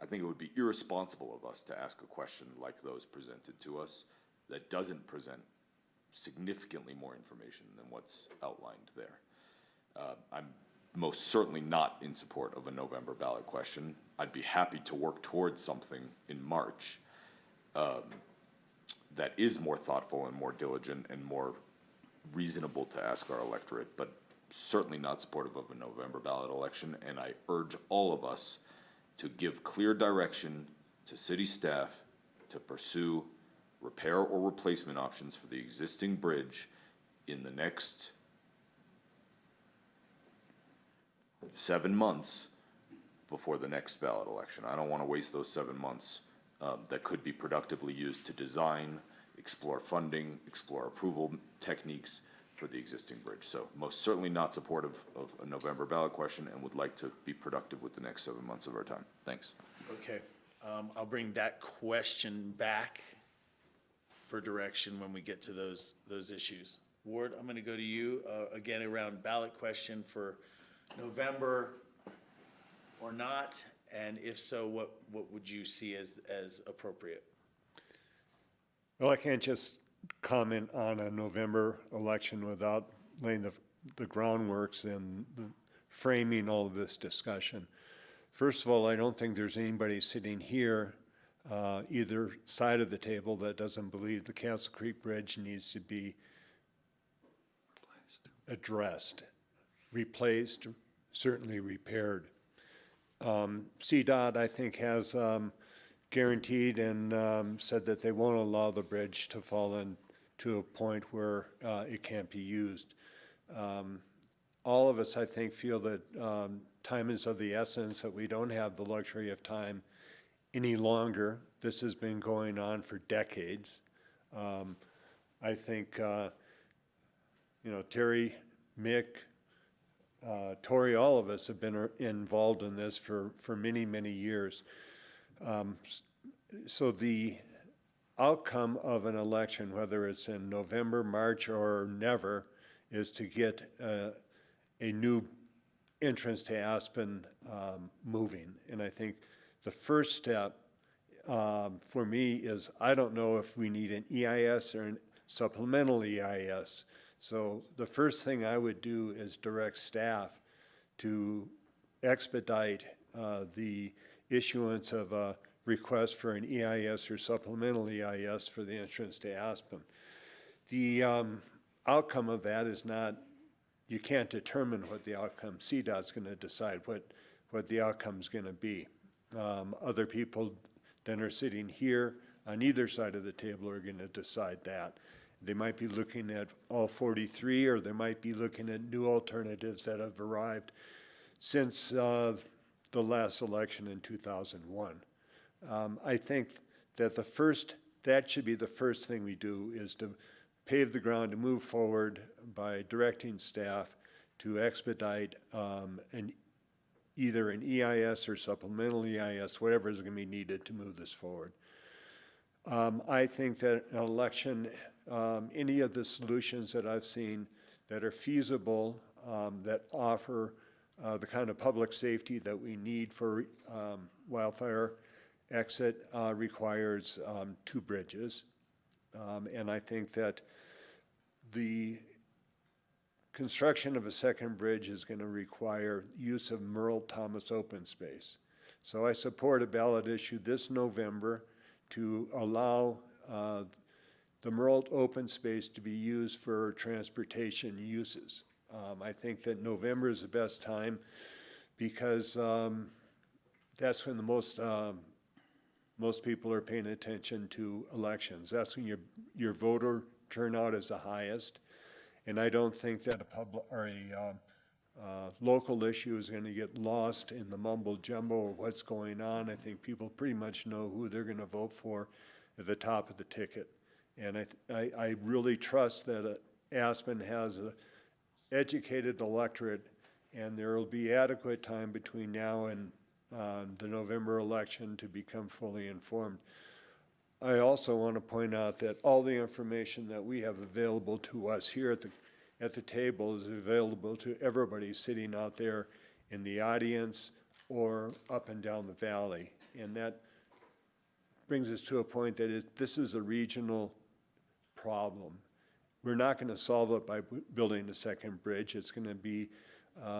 I think it would be irresponsible of us to ask a question like those presented to us that doesn't present significantly more information than what's outlined there. I'm most certainly not in support of a November ballot question. I'd be happy to work towards something in March that is more thoughtful and more diligent and more reasonable to ask our electorate, but certainly not supportive of a November ballot election. And I urge all of us to give clear direction to city staff to pursue repair or replacement options for the existing bridge in the next 7 months before the next ballot election. I don't want to waste those 7 months that could be productively used to design, explore funding, explore approval techniques for the existing bridge. So most certainly not supportive of a November ballot question, and would like to be productive with the next 7 months of our time. Thanks. Okay, I'll bring that question back for direction when we get to those issues. Ward, I'm gonna go to you, again, around ballot question for November or not, and if so, what would you see as appropriate? Well, I can't just comment on a November election without laying the groundworks and framing all of this discussion. First of all, I don't think there's anybody sitting here, either side of the table, that doesn't believe the Castle Creek Bridge needs to be addressed, replaced, certainly repaired. CDOT, I think, has guaranteed and said that they won't allow the bridge to fall into a point where it can't be used. All of us, I think, feel that time is of the essence, that we don't have the luxury of time any longer. This has been going on for decades. I think, Terry, Mick, Tori, all of us have been involved in this for many, many years. So the outcome of an election, whether it's in November, March, or never, is to get a new entrance to Aspen moving. And I think the first step for me is, I don't know if we need an EIS or a supplemental EIS. So the first thing I would do is direct staff to expedite the issuance of a request for an EIS or supplemental EIS for the entrance to Aspen. The outcome of that is not, you can't determine what the outcome, CDOT's going to decide what the outcome's going to be. Other people that are sitting here on either side of the table are going to decide that. They might be looking at all 43, or they might be looking at new alternatives that have arrived since the last election in 2001. I think that that should be the first thing we do, is to pave the ground to move forward by directing staff to expedite either an EIS or supplemental EIS, whatever is going to be needed to move this forward. I think that an election, any of the solutions that I've seen that are feasible, that offer the kind of public safety that we need for wildfire exit, requires 2 bridges. And I think that the construction of a second bridge is going to require use of Merle Thomas open space. So I support a ballot issue this November to allow the Merle open space to be used for transportation uses. I think that November is the best time because that's when the most people are paying attention to elections. That's when your voter turnout is the highest. And I don't think that a local issue is going to get lost in the mumbo jumbo of what's going on. I think people pretty much know who they're going to vote for at the top of the ticket. And I really trust that Aspen has an educated electorate, and there will be adequate time between now and the November election to become fully informed. I also want to point out that all the information that we have available to us here at the table is available to everybody sitting out there in the audience or up and down the valley. And that brings us to a point that this is a regional problem. We're not going to solve it by building a second bridge. It's going to be,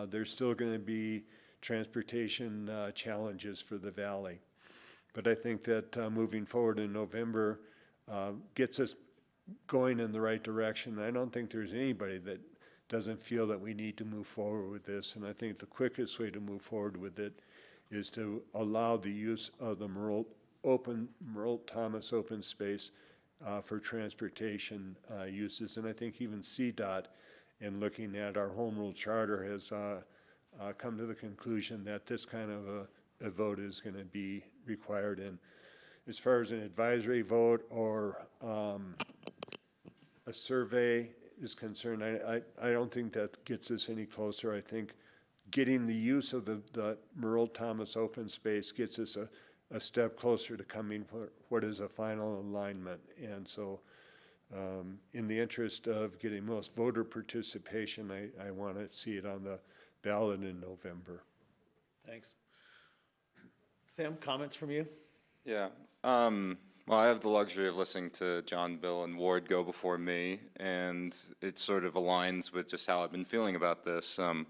there's still going to be transportation challenges for the valley. But I think that moving forward in November gets us going in the right direction. I don't think there's anybody that doesn't feel that we need to move forward with this. And I think the quickest way to move forward with it is to allow the use of the Merle Thomas open space for transportation uses. And I think even CDOT, in looking at our home rule charter, has come to the conclusion that this kind of a vote is going to be required. And as far as an advisory vote or a survey is concerned, I don't think that gets us any closer. I think getting the use of the Merle Thomas open space gets us a step closer to coming for what is a final alignment. And so in the interest of getting most voter participation, I want to see it on the ballot in November. Thanks. Sam, comments from you? Yeah. Well, I have the luxury of listening to John, Bill, and Ward go before me, and it sort of aligns with just how I've been feeling about this. A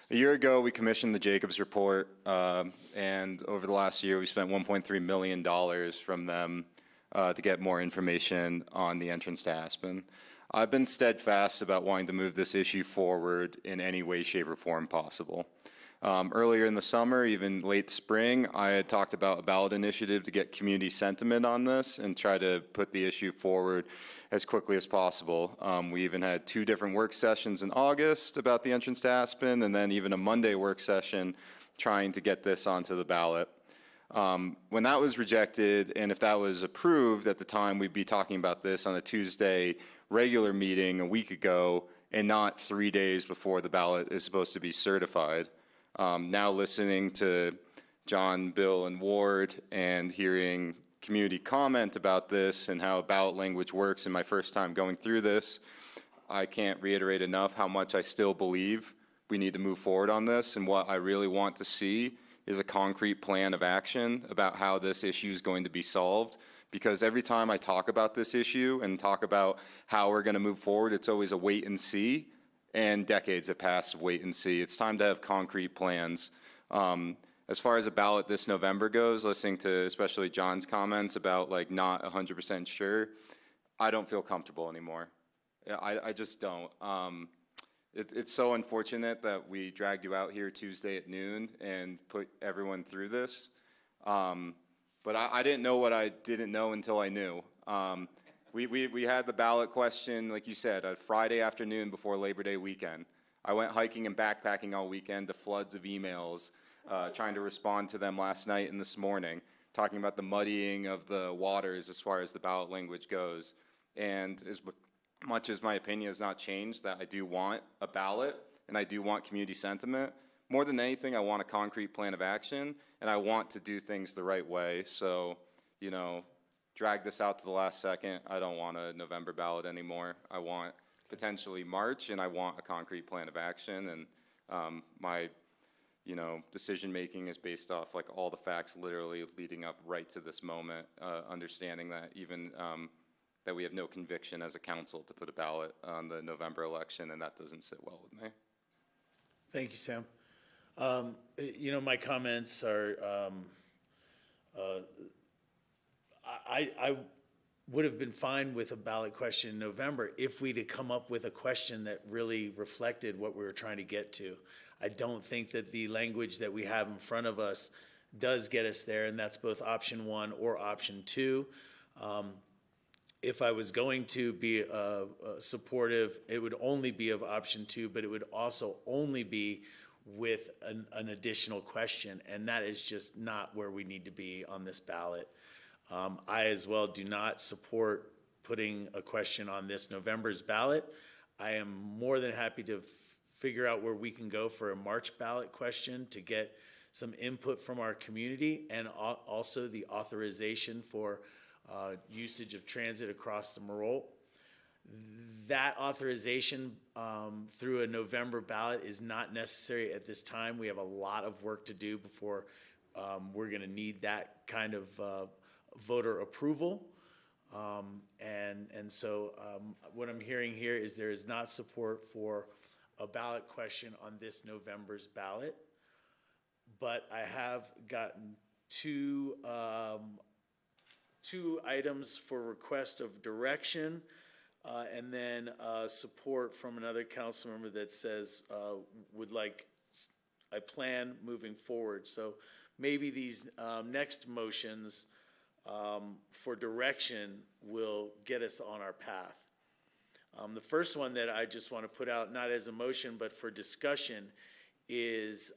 year ago, we commissioned the Jacobs report, and over the last year, we spent $1.3 million from them to get more information on the entrance to Aspen. I've been steadfast about wanting to move this issue forward in any way, shape, or form possible. Earlier in the summer, even late spring, I had talked about a ballot initiative to get community sentiment on this and try to put the issue forward as quickly as possible. We even had 2 different work sessions in August about the entrance to Aspen, and then even a Monday work session trying to get this onto the ballot. When that was rejected, and if that was approved at the time, we'd be talking about this on a Tuesday regular meeting a week ago, and not 3 days before the ballot is supposed to be certified. Now listening to John, Bill, and Ward and hearing community comment about this and how ballot language works in my first time going through this, I can't reiterate enough how much I still believe we need to move forward on this. And what I really want to see is a concrete plan of action about how this issue is going to be solved. Because every time I talk about this issue and talk about how we're going to move forward, it's always a wait and see. And decades have passed of wait and see. It's time to have concrete plans. As far as a ballot this November goes, listening to especially John's comments about like not 100% sure, I don't feel comfortable anymore. I just don't. It's so unfortunate that we dragged you out here Tuesday at noon and put everyone through this. But I didn't know what I didn't know until I knew. We had the ballot question, like you said, a Friday afternoon before Labor Day weekend. I went hiking and backpacking all weekend to floods of emails, trying to respond to them last night and this morning. talking about the muddying of the waters as far as the ballot language goes. And as much as my opinion has not changed, that I do want a ballot and I do want community sentiment, more than anything, I want a concrete plan of action, and I want to do things the right way. So, you know, drag this out to the last second. I don't want a November ballot anymore. I want potentially March, and I want a concrete plan of action. And my, you know, decision-making is based off like all the facts literally leading up right to this moment, understanding that even that we have no conviction as a council to put a ballot on the November election, and that doesn't sit well with me. Thank you, Sam. You know, my comments are, I would have been fine with a ballot question in November if we'd have come up with a question that really reflected what we were trying to get to. I don't think that the language that we have in front of us does get us there, and that's both option 1 or option 2. If I was going to be supportive, it would only be of option 2, but it would also only be with an additional question, and that is just not where we need to be on this ballot. I as well do not support putting a question on this November's ballot. I am more than happy to figure out where we can go for a March ballot question to get some input from our community, and also the authorization for usage of transit across the Marolt. That authorization through a November ballot is not necessary at this time. We have a lot of work to do before we're going to need that kind of voter approval. And so what I'm hearing here is there is not support for a ballot question on this November's ballot. But I have gotten two items for request of direction, and then support from another council member that says would like a plan moving forward. So maybe these next motions for direction will get us on our path. The first one that I just want to put out, not as a motion, but for discussion, is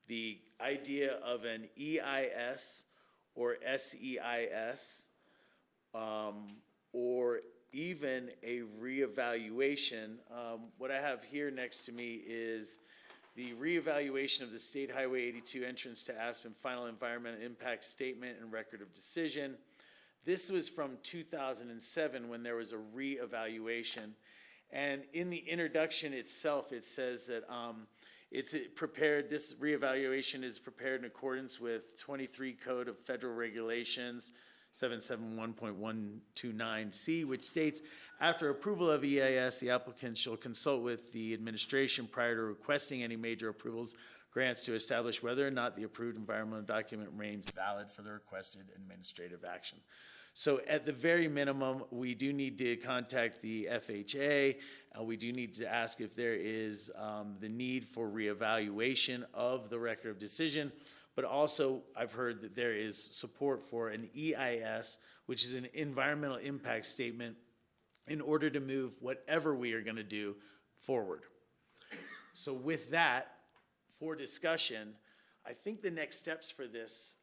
the idea of an EIS or SEIS, or even a reevaluation. What I have here next to me is the reevaluation of the State Highway 82 entrance to Aspen final environmental impact statement and record of decision. This was from 2007 when there was a reevaluation. And in the introduction itself, it says that it's prepared, this reevaluation is prepared in accordance with 23 Code of Federal Regulations, 771.129C, which states, after approval of EIS, the applicant shall consult with the administration prior to requesting any major approvals grants to establish whether or not the approved environmental document remains valid for the requested administrative action. So at the very minimum, we do need to contact the FHA. We do need to ask if there is the need for reevaluation of the record of decision. But also, I've heard that there is support for an EIS, which is an environmental impact statement, in order to move whatever we are going to do forward. So with that, for discussion, I think the next steps for this,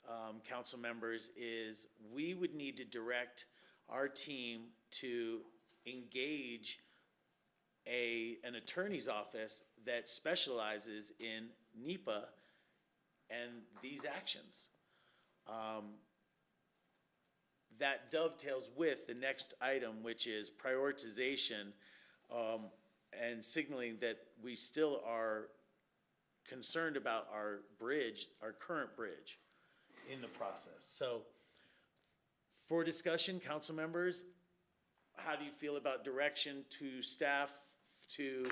council members, is we would need to direct our team to engage an attorney's office that specializes in NEPA and these actions. That dovetails with the next item, which is prioritization and signaling that we still are concerned about our bridge, our current bridge in the process. So for discussion, council members, how do you feel about direction to staff to,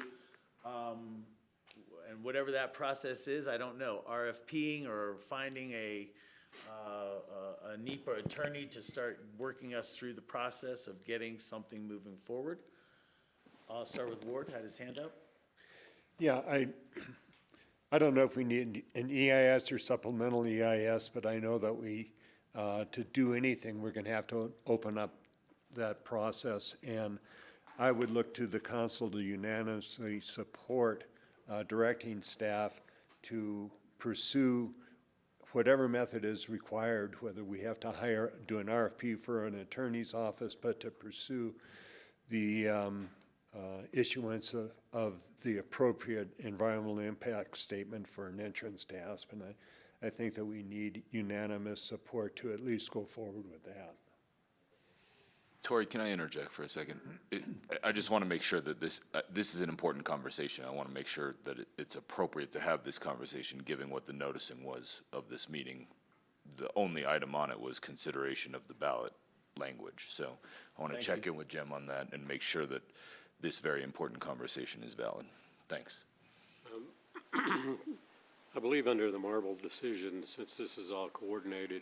and whatever that process is, I don't know, RFPing or finding a NEPA attorney to start working us through the process of getting something moving forward? I'll start with Ward, had his hand up. Yeah, I don't know if we need an EIS or supplemental EIS, but I know that we, to do anything, we're going to have to open up that process. And I would look to the council to unanimously support directing staff to pursue whatever method is required, whether we have to do an RFP for an attorney's office, but to pursue the issuance of the appropriate environmental impact statement for an entrance to Aspen. I think that we need unanimous support to at least go forward with that. Tori, can I interject for a second? I just want to make sure that this is an important conversation. I want to make sure that it's appropriate to have this conversation, given what the noticing was of this meeting. The only item on it was consideration of the ballot language. So I want to check in with Jim on that and make sure that this very important conversation is valid. Thanks. I believe under the Marble decision, since this is all coordinated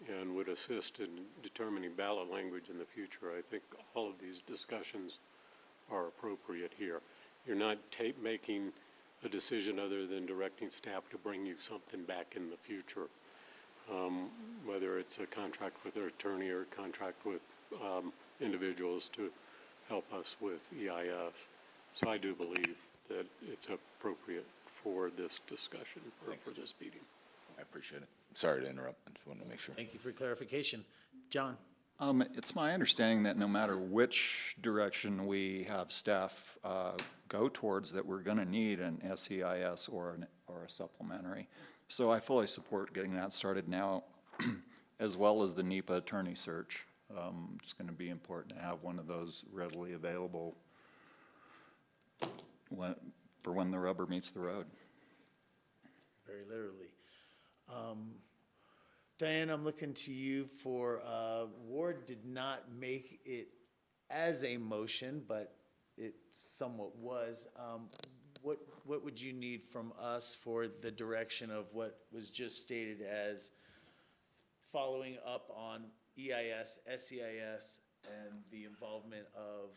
and would assist in determining ballot language in the future, I think all of these discussions are appropriate here. You're not making a decision other than directing staff to bring you something back in the future, whether it's a contract with their attorney or a contract with individuals to help us with EIS. So I do believe that it's appropriate for this discussion or for this meeting. I appreciate it. Sorry to interrupt. I just wanted to make sure. Thank you for clarification. John? It's my understanding that no matter which direction we have staff go towards, that we're going to need an SEIS or a supplementary. So I fully support getting that started now, as well as the NEPA attorney search. It's going to be important to have one of those readily available for when the rubber meets the road. Very literally. Diane, I'm looking to you for, Ward did not make it as a motion, but it somewhat was. What would you need from us for the direction of what was just stated as following up on EIS, SEIS, and the involvement of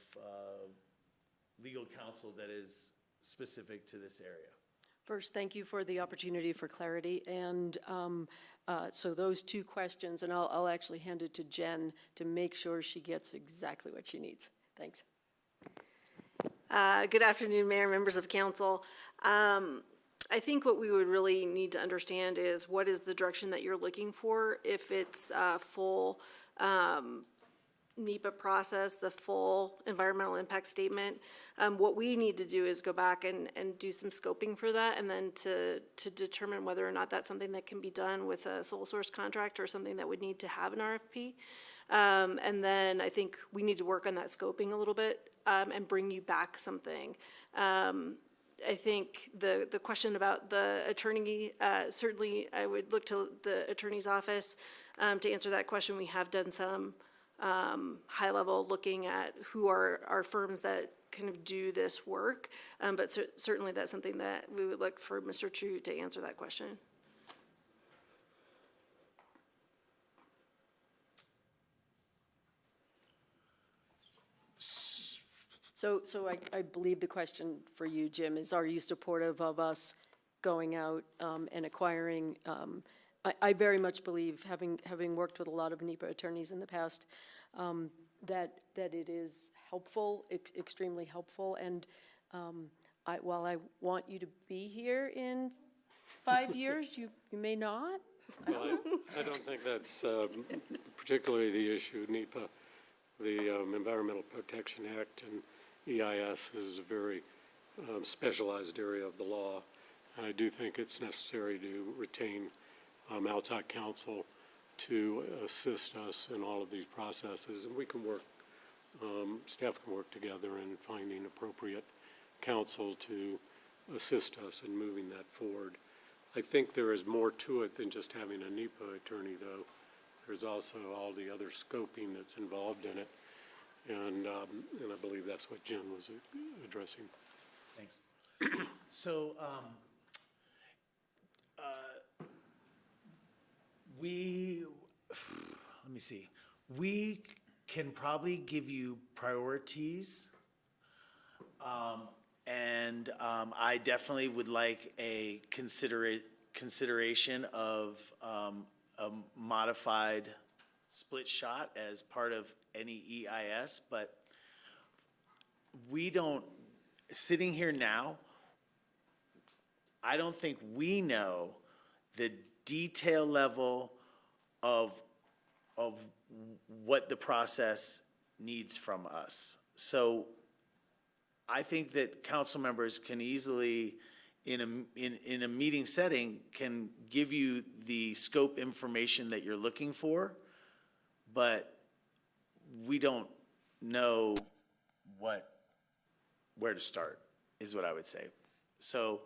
legal counsel that is specific to this area? First, thank you for the opportunity for clarity. And so those two questions, and I'll actually hand it to Jen to make sure she gets exactly what she needs. Thanks. Good afternoon, Mayor, members of council. I think what we would really need to understand is what is the direction that you're looking for. If it's a full NEPA process, the full environmental impact statement, what we need to do is go back and do some scoping for that, and then to determine whether or not that's something that can be done with a sole source contract or something that would need to have an RFP. And then I think we need to work on that scoping a little bit and bring you back something. I think the question about the attorney, certainly I would look to the attorney's office to answer that question. We have done some high level looking at who are firms that kind of do this work, but certainly that's something that we would look for Mr. True to answer that question. So I believe the question for you, Jim, is are you supportive of us going out and acquiring? I very much believe, having worked with a lot of NEPA attorneys in the past, that it is helpful, extremely helpful. And while I want you to be here in 5 years, you may not. Well, I don't think that's particularly the issue. NEPA, the Environmental Protection Act, and EIS is a very specialized area of the law. And I do think it's necessary to retain outside counsel to assist us in all of these processes. And we can work, staff can work together in finding appropriate counsel to assist us in moving that forward. I think there is more to it than just having a NEPA attorney, though. There's also all the other scoping that's involved in it. And I believe that's what Jen was addressing. Thanks. So let me see. We can probably give you priorities. And I definitely would like a consideration of a modified split shot as part of any EIS, but we don't, sitting here now, I don't think we know the detail level of what the process needs from us. So I think that council members can easily, in a meeting setting, can give you the scope information that you're looking for, but we don't know where to start, is what I would say. So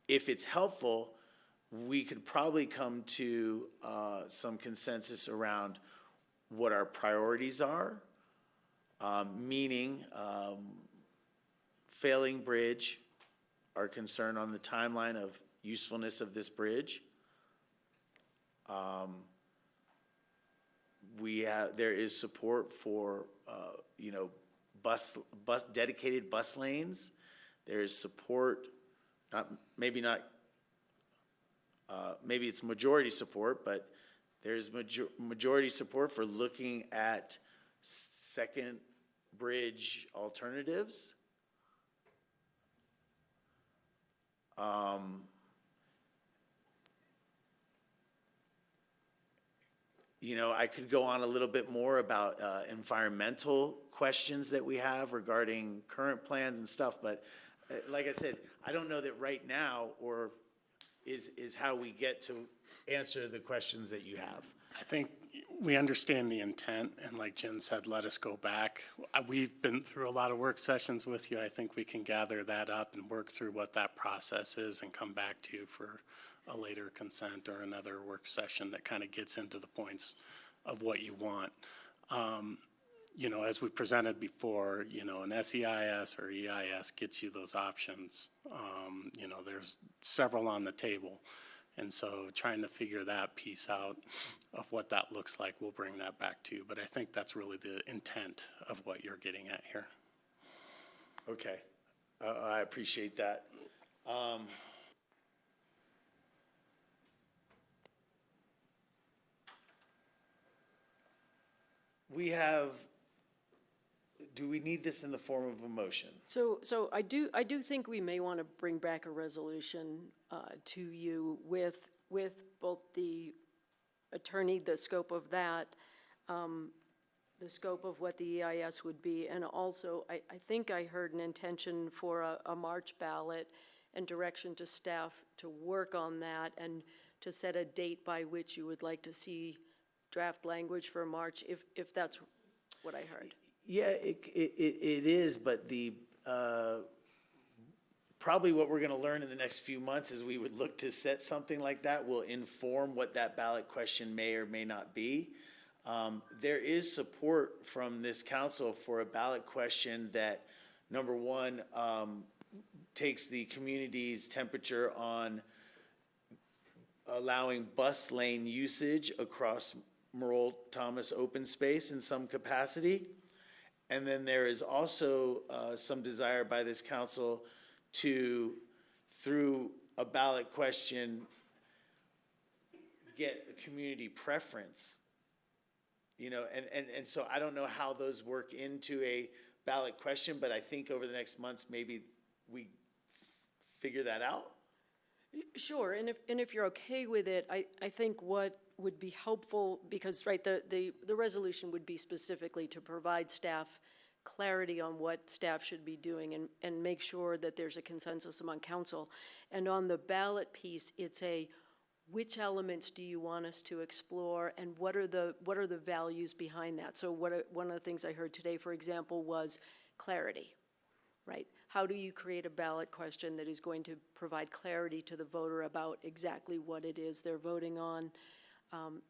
if it's helpful, we could probably come to some consensus around what our priorities are, meaning failing bridge, our concern on the timeline of usefulness of this bridge. There is support for, dedicated bus lanes. There is support, maybe it's majority support, but there's majority support for looking at second bridge alternatives. I could go on a little bit more about environmental questions that we have regarding current plans and stuff, but like I said, I don't know that right now or is how we get to answer the questions that you have. I think we understand the intent, and like Jen said, let us go back. We've been through a lot of work sessions with you. I think we can gather that up and work through what that process is and come back to you for a later consent or another work session that kind of gets into the points of what you want. As we presented before, an SEIS or EIS gets you those options. There's several on the table. And so trying to figure that piece out of what that looks like, we'll bring that back to you. But I think that's really the intent of what you're getting at here. Okay, I appreciate that. Do we need this in the form of a motion? So I do think we may want to bring back a resolution to you with both the attorney, the scope of that, the scope of what the EIS would be, and also I think I heard an intention for a March ballot and direction to staff to work on that and to set a date by which you would like to see draft language for March, if that's what I heard. Yeah, it is, but probably what we're gonna learn in the next few months is we would look to set something like that will inform what that ballot question may or may not be. There is support from this council for a ballot question that, number one, takes the community's temperature on allowing bus lane usage across Merle Thomas open space in some capacity. And then there is also some desire by this council to, through a ballot question, get a community preference. And so I don't know how those work into a ballot question, but I think over the next months, maybe we figure that out. Sure, and if you're okay with it, I think what would be helpful, because, right, the resolution would be specifically to provide staff clarity on what staff should be doing and make sure that there's a consensus among council. And on the ballot piece, it's which elements do you want us to explore, and what are the values behind that? So one of the things I heard today, for example, was clarity, right? How do you create a ballot question that is going to provide clarity to the voter about exactly what it is they're voting on?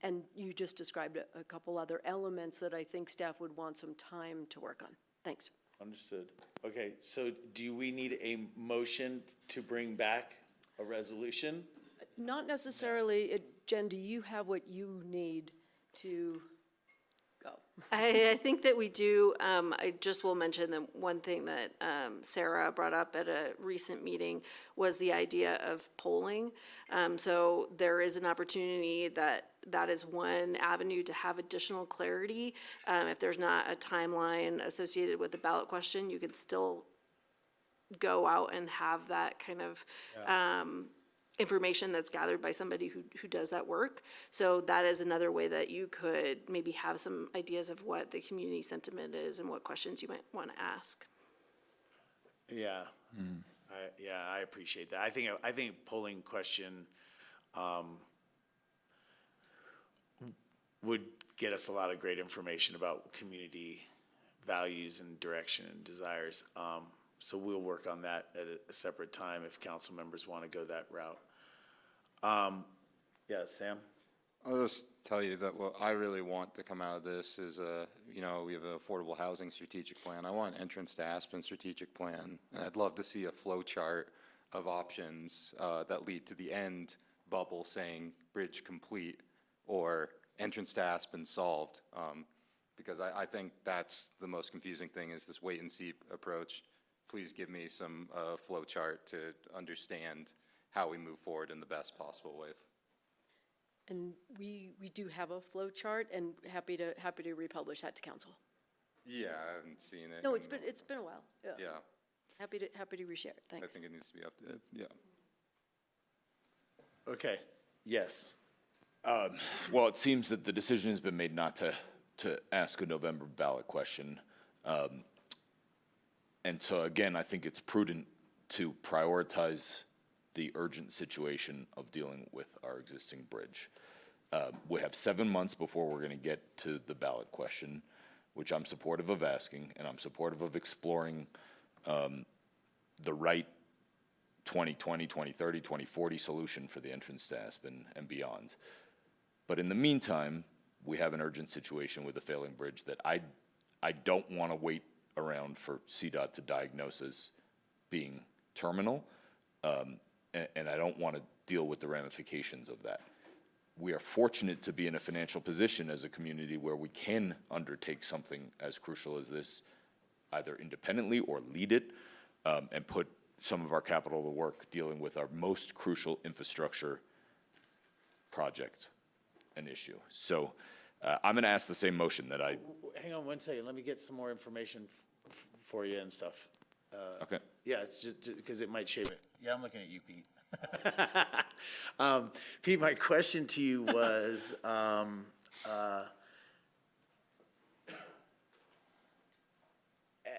And you just described a couple other elements that I think staff would want some time to work on. Thanks. Understood. Okay, so do we need a motion to bring back a resolution? Not necessarily. Jen, do you have what you need to go? I think that we do. I just will mention that one thing that Sarah brought up at a recent meeting was the idea of polling. So there is an opportunity that is one avenue to have additional clarity. If there's not a timeline associated with the ballot question, you can still go out and have that kind of information that's gathered by somebody who does that work. So that is another way that you could maybe have some ideas of what the community sentiment is and what questions you might want to ask. Yeah. I appreciate that. I think polling question would get us a lot of great information about community values and direction and desires. So we'll work on that at a separate time if council members want to go that route. Yeah, Sam? I'll just tell you that what I really want to come out of this is we have an affordable housing strategic plan. I want an entrance to Aspen strategic plan. And I'd love to see a flow chart of options that lead to the end bubble saying bridge complete or entrance to Aspen solved. Because I think that's the most confusing thing is this wait and see approach. Please give me some flow chart to understand how we move forward in the best possible way. And we do have a flow chart, and happy to republish that to council. Yeah, I haven't seen it. No, it's been a while. Yeah. Happy to reshare it. Thanks. I think it needs to be updated. Yeah. Okay, yes. Well, it seems that the decision has been made not to ask a November ballot question. And so again, I think it's prudent to prioritize the urgent situation of dealing with our existing bridge. We have 7 months before we're gonna get to the ballot question, which I'm supportive of asking, and I'm supportive of exploring the right 2020, 2030, 2040 solution for the entrance to Aspen and beyond. But in the meantime, we have an urgent situation with a failing bridge that I don't want to wait around for CDOT to diagnose as being terminal, and I don't want to deal with the ramifications of that. We are fortunate to be in a financial position as a community where we can undertake something as crucial as this, either independently or lead it, and put some of our capital to work dealing with our most crucial infrastructure project and issue. So I'm going to ask the same motion that I... Hang on one second, let me get some more information for you and stuff. Okay. Yeah, it's just because it might shape it. Yeah, I'm looking at you, Pete. Pete, my question to you was,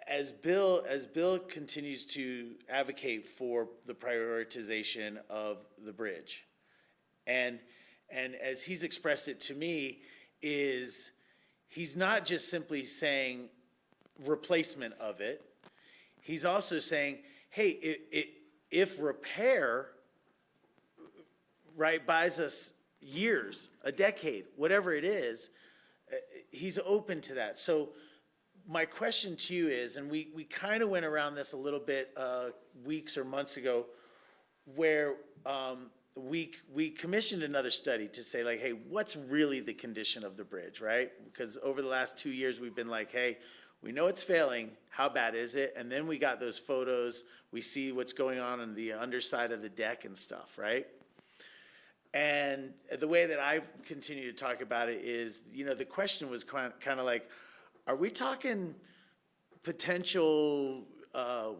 as Bill continues to advocate for the prioritization of the bridge, and as he's expressed it to me, is he's not just simply saying replacement of it. He's also saying, hey, if repair, right, buys us years, a decade, whatever it is, he's open to that. So my question to you is, and we kind of went around this a little bit weeks or months ago, where we commissioned another study to say, like, hey, what's really the condition of the bridge, right? Because over the last 2 years, we've been like, hey, we know it's failing, how bad is it? And then we got those photos, we see what's going on the underside of the deck and stuff, right? And the way that I continue to talk about it is, the question was kind of like, are we talking potential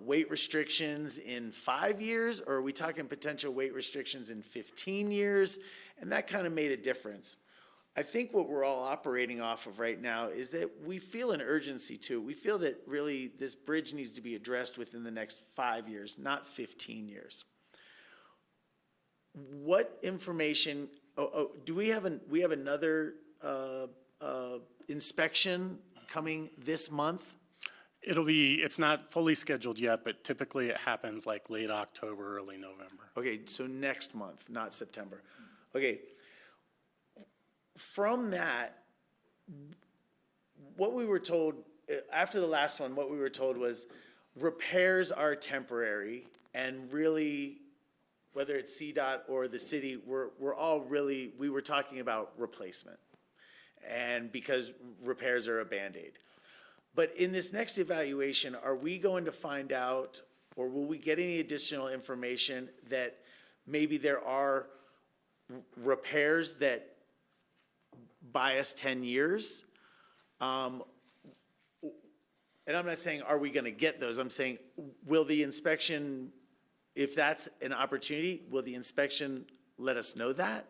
weight restrictions in 5 years, or are we talking potential weight restrictions in 15 years? And that kind of made a difference. I think what we're all operating off of right now is that we feel an urgency to it. We feel that really this bridge needs to be addressed within the next 5 years, not 15 years. What information, do we have another inspection coming this month? It's not fully scheduled yet, but typically it happens like late October, early November. Okay, so next month, not September. Okay. From that, what we were told, after the last one, what we were told was repairs are temporary, and really, whether it's CDOT or the city, we were talking about replacement. And because repairs are a Band-Aid. But in this next evaluation, are we going to find out, or will we get any additional information that maybe there are repairs that buy us 10 years? And I'm not saying, are we going to get those? I'm saying, will the inspection if that's an opportunity, will the inspection let us know that?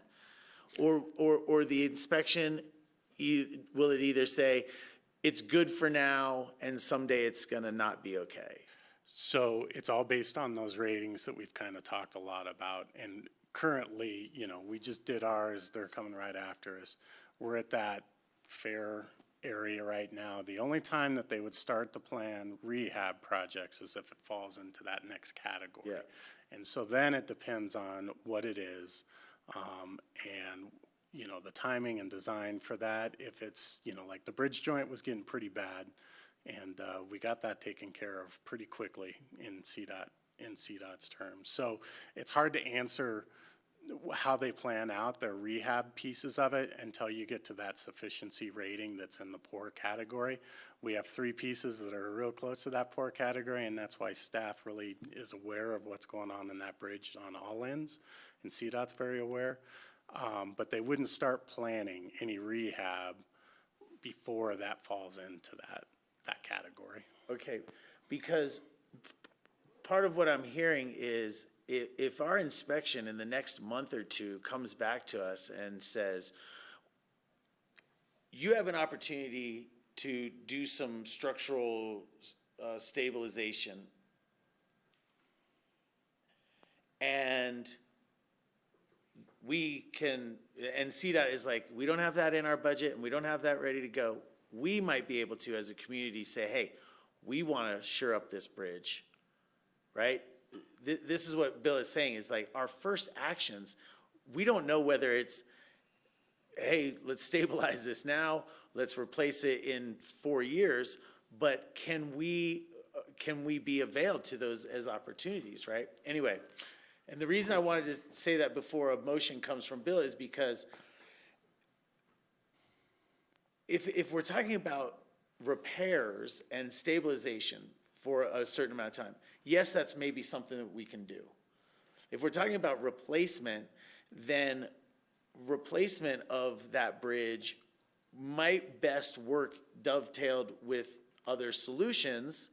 Or the inspection, will it either say, it's good for now, and someday it's gonna not be okay? So it's all based on those ratings that we've kind of talked a lot about. And currently, we just did ours, they're coming right after us. We're at that fair area right now. The only time that they would start to plan rehab projects is if it falls into that next category. Yeah. And so then it depends on what it is, and, the timing and design for that. If it's, like the bridge joint was getting pretty bad, and we got that taken care of pretty quickly in CDOT's terms. So it's hard to answer how they plan out their rehab pieces of it until you get to that sufficiency rating that's in the poor category. We have 3 pieces that are real close to that poor category, and that's why staff really is aware of what's going on in that bridge on all ends, and CDOT's very aware. But they wouldn't start planning any rehab before that falls into that category. Okay, because part of what I'm hearing is if our inspection in the next month or two comes back to us and says, you have an opportunity to do some structural stabilization, and CDOT is like, we don't have that in our budget and we don't have that ready to go, we might be able to, as a community, say, hey, we want to shore up this bridge, right? This is what Bill is saying, is like our first actions, we don't know whether it's, hey, let's stabilize this now, let's replace it in 4 years, but can we be availed to those as opportunities, right? Anyway, and the reason I wanted to say that before a motion comes from Bill is because if we're talking about repairs and stabilization for a certain amount of time, yes, that's maybe something that we can do. If we're talking about replacement, then replacement of that bridge might best work dovetailed with other solutions.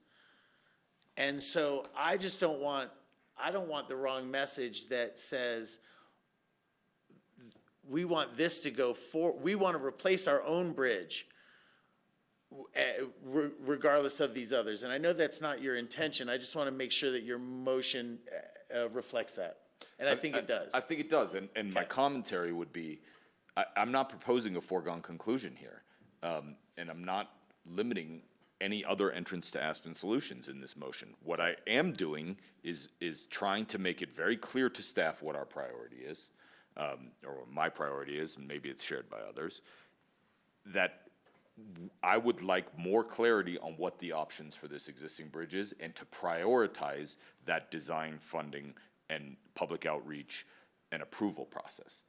And so I don't want the wrong message that says we want this to go we want to replace our own bridge regardless of these others. And I know that's not your intention. I just want to make sure that your motion reflects that. And I think it does. I think it does. And my commentary would be, I'm not proposing a foregone conclusion here. And I'm not limiting any other entrance to Aspen Solutions in this motion. What I am doing is trying to make it very clear to staff what our priority is, or what my priority is, and maybe it's shared by others, that I would like more clarity on what the options for this existing bridge is, and to prioritize that design, funding, and public outreach and approval process.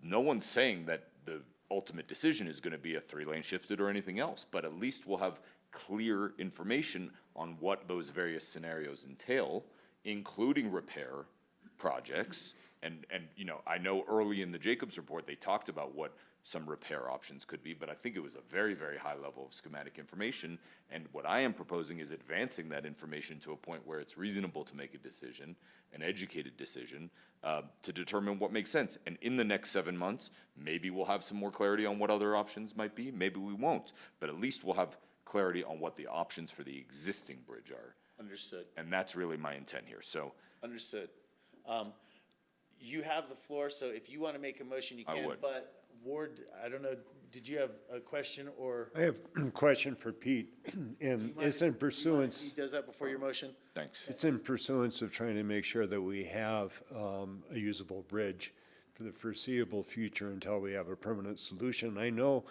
No one's saying that the ultimate decision is going to be a 3-lane shifted or anything else, but at least we'll have clear information on what those various scenarios entail, including repair projects. And I know early in the Jacobs report, they talked about what some repair options could be, but I think it was a very, very high level of schematic information. And what I am proposing is advancing that information to a point where it's reasonable to make a decision, an educated decision, to determine what makes sense. And in the next 7 months, maybe we'll have some more clarity on what other options might be. Maybe we won't, but at least we'll have clarity on what the options for the existing bridge are. Understood. And that's really my intent here, so. Understood. You have the floor, so if you want to make a motion, you I can. would. But Ward, I don't know, did you have a question or? I have a question for Pete, and it's in pursuance. He does that before your motion? Thanks. It's in pursuance of trying to make sure that we have a usable bridge for the foreseeable future until we have a permanent solution. I know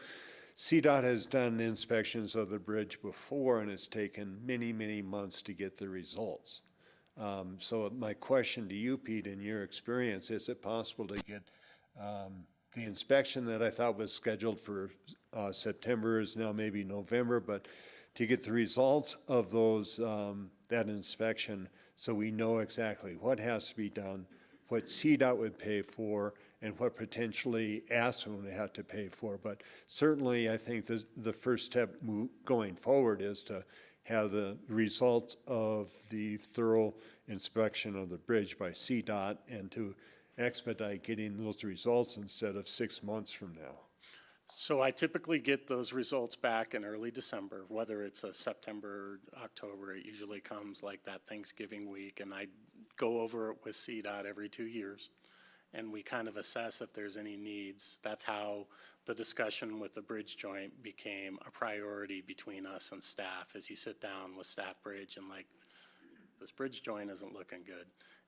CDOT has done inspections of the bridge before, and it's taken many, many months to get the results. So my question to you, Pete, in your experience, is it possible to get the inspection that I thought was scheduled for September is now maybe November, but to get the results of those, that inspection, so we know exactly what has to be done, what CDOT would pay for, and what potentially Aspen would have to pay for. But certainly, I think the first step going forward is to have the results of the thorough inspection of the bridge by CDOT and to expedite getting those results instead of 6 months from now? So I typically get those results back in early December, whether it's a September, October, it usually comes like that Thanksgiving week, and I go over it with CDOT every 2 years, and we kind of assess if there's any needs. That's how the discussion with the bridge joint became a priority between us and staff, as you sit down with staff bridge and like, this bridge joint isn't looking good.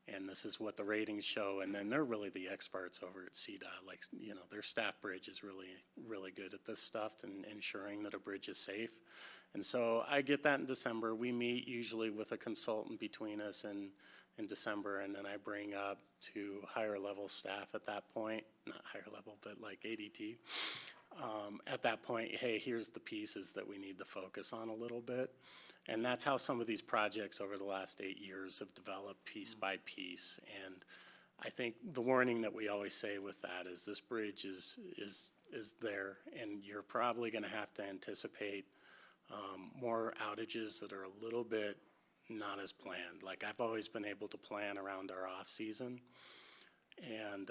And this is what the ratings show, and then they're really the experts over at CDOT. Like, you know, their staff bridge is really, really good at this stuff and ensuring that a bridge is safe. And so I get that in December. We meet usually with a consultant between us in December, and then I bring up to higher level staff at that point, not higher level, but like ADT. At that point, hey, here's the pieces that we need to focus on a little bit. And that's how some of these projects over the last 8 years have developed piece by piece. And I think the warning that we always say with that is this bridge is there, and you're probably going to have to anticipate more outages that are a little bit not as planned. Like, I've always been able to plan around our off-season, and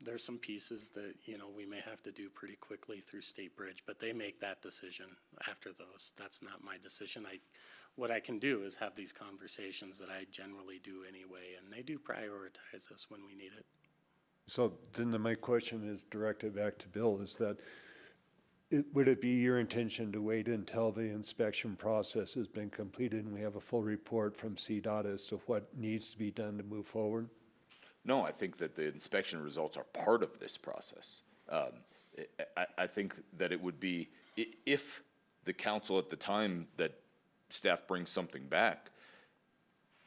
there's some pieces that, you know, we may have to do pretty quickly through State Bridge, but they make that decision after those. That's not my decision. What I can do is have these conversations that I generally do anyway, and they do prioritize us when we need it. So then my question is directed back to Bill, is that would it be your intention to wait until the inspection process has been completed and we have a full report from CDOT as to what needs to be done to move forward? No, I think that the inspection results are part of this process. I think that it would be, if the council at the time that staff brings something back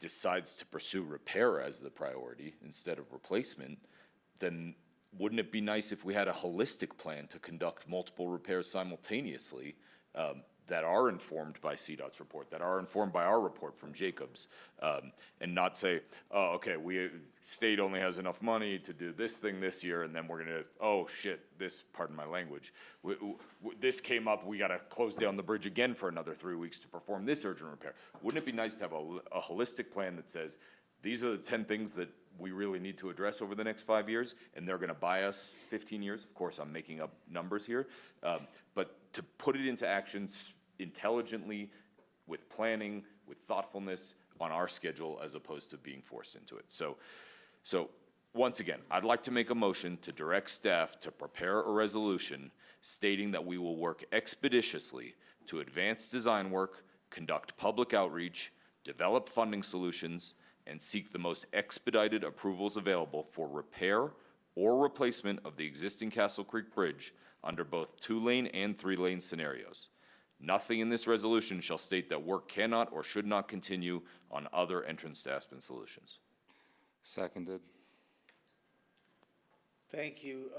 decides to pursue repair as the priority instead of replacement, then wouldn't it be nice if we had a holistic plan to conduct multiple repairs simultaneously that are informed by CDOT's report, that are informed by our report from Jacobs, and not say, oh, okay, state only has enough money to do this thing this year, and then we're gonna, oh shit, pardon my language, this came up, we gotta close down the bridge again for another 3 weeks to perform this urgent repair. Wouldn't it be nice to have a holistic plan that says, these are the 10 things that we really need to address over the next 5 years, and they're gonna buy us 15 years? Of course, I'm making up numbers here, but to put it into action intelligently, with planning, with thoughtfulness on our schedule, as opposed to being forced into it. So once again, I'd like to make a motion to direct staff to prepare a resolution stating that we will work expeditiously to advance design work, conduct public outreach, develop funding solutions, and seek the most expedited approvals available for repair or replacement of the existing Castle Creek Bridge under both 2-lane and 3-lane scenarios. Nothing in this resolution shall state that work cannot or should not continue on other entrance to Aspen solutions. Seconded. Thank you.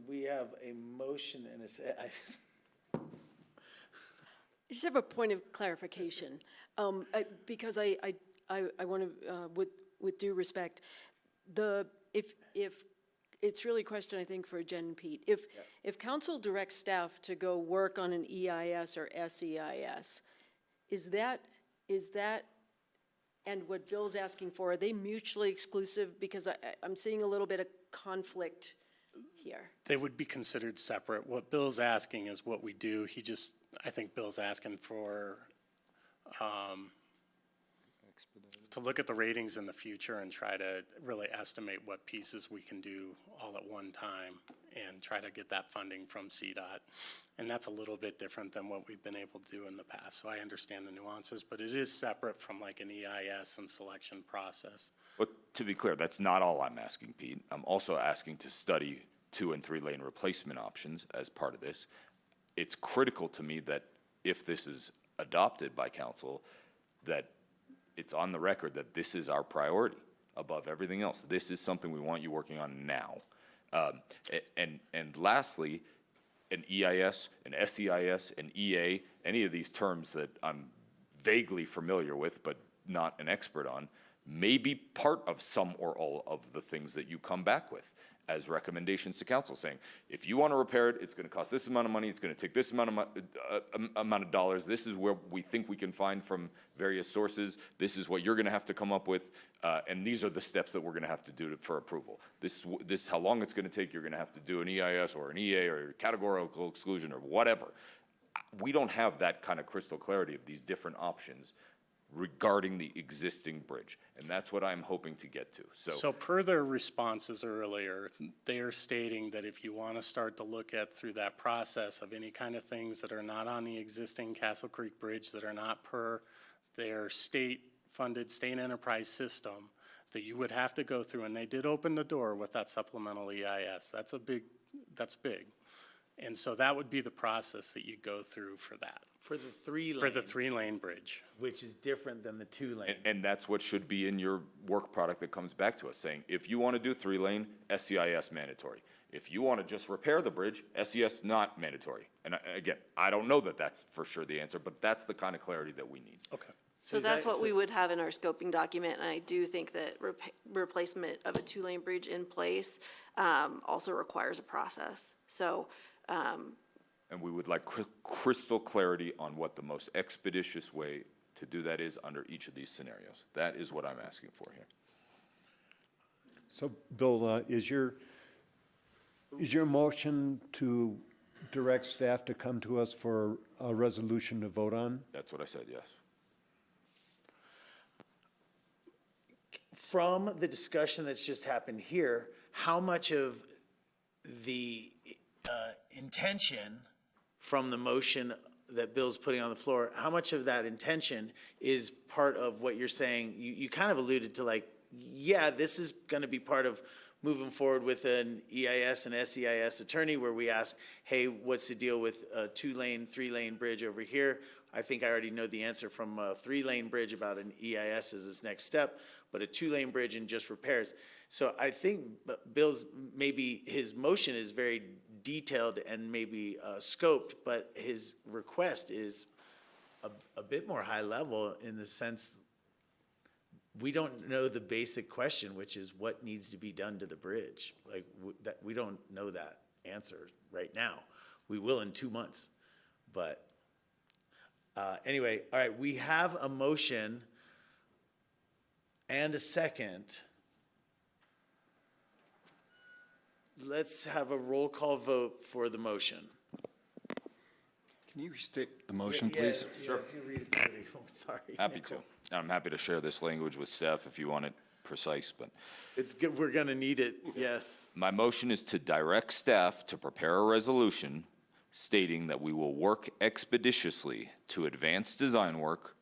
We have a motion and I just have a point of clarification, because I want to, with due respect, if it's really a question, I think, for Jen and Pete. If council directs staff to go work on an EIS or SEIS, is that, and what Bill's asking for, are they mutually exclusive? Because I'm seeing a little bit of conflict here. They would be considered separate. What Bill's asking is what we do. I think Bill's asking for, to look at the ratings in the future and try to really estimate what pieces we can do all at one time and try to get that funding from CDOT. And that's a little bit different than what we've been able to do in the past. So I understand the nuances, but it is separate from like an EIS and selection process. But to be clear, that's not all I'm asking, Pete. I'm also asking to study 2- and 3-lane replacement options as part of this. It's critical to me that if this is adopted by council, that it's on the record that this is our priority above everything else. This is something we want you working on now. And lastly, an EIS, an SEIS, an EA, any of these terms that I'm vaguely familiar with but not an expert on, may be part of some or all of the things that you come back with. as recommendations to council, saying, if you want to repair it, it's going to cost this amount of money, it's going to take this amount of dollars, this is where we think we can find from various sources, this is what you're going to have to come up with, and these are the steps that we're going to have to do for approval. This is how long it's going to take, you're going to have to do an EIS or an EA or categorical exclusion or whatever. We don't have that kind of crystal clarity of these different options regarding the existing bridge, and that's what I'm hoping to get to. So per their responses earlier, they are stating that if you want to start to look at through that process of any kind of things that are not on the existing Castle Creek Bridge, that are not per their state-funded state enterprise system, that you would have to go through, and they did open the door with that supplemental EIS. That's big. And so that would be the process that you go through for that. For the 3-lane. For the 3-lane bridge. Which is different than the 2-lane. And that's what should be in your work product that comes back to us, saying, if you want to do 3-lane, SCIS mandatory. If you want to just repair the bridge, SCS not mandatory. And again, I don't know that that's for sure the answer, but that's the kind of clarity that we need. Okay. So that's what we would have in our scoping document, and I do think that replacement of a 2-lane bridge in place also requires a process. So, and we would like crystal clarity on what the most expeditious way to do that is under each of these scenarios. That is what I'm asking for here. So, Bill, is your motion to direct staff to come to us for a resolution to vote on? That's what I said, yes. From the discussion that's just happened here, how much of the intention from the motion that Bill's putting on the floor, how much of that intention is part of what you're saying? You kind of alluded to, like, yeah, this is going to be part of moving forward with an EIS and SEIS attorney where we ask, hey, what's the deal with a 2-lane, 3-lane bridge over here? I think I already know the answer from a 3-lane bridge about an EIS as its next step, but a 2-lane bridge and just repairs. So I think Bill's, maybe his motion is very detailed and maybe scoped, but his request is a bit more high level in the sense we don't know the basic question, which is what needs to be done to the bridge. Like that, we don't know that answer right now. We will in 2 months, but anyway, all right, we have a motion and a second. Let's have a roll call vote for the motion. Can you restate the motion, please? Sure. If you read it for me, sorry. Happy to. And I'm happy to share this language with staff if you want it precise, but. It's good, we're gonna need it, yes. My motion is to direct staff to prepare a resolution stating that we will work expeditiously to advance design work,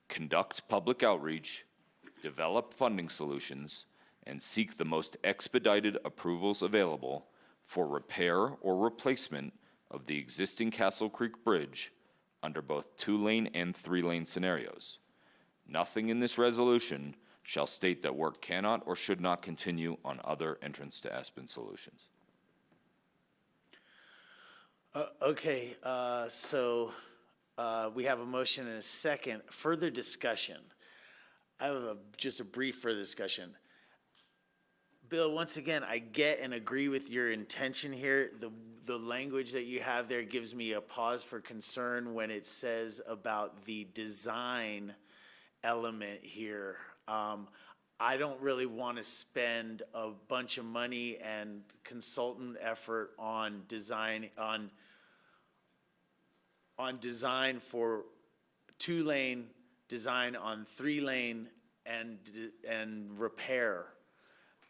conduct public outreach, develop funding solutions, and seek the most expedited approvals available for repair or replacement of the existing Castle Creek Bridge under both 2-lane and 3-lane scenarios. Nothing in this resolution shall state that work cannot or should not continue on other entrance to Aspen solutions. Okay, so we have a motion and a second. Further discussion. I have just a brief further discussion. Bill, once again, I get and agree with your intention here. The language that you have there gives me a pause for concern when it says about the design element here. I don't really want to spend a bunch of money and consultant effort on design design for 2-lane, design on 3-lane, and repair.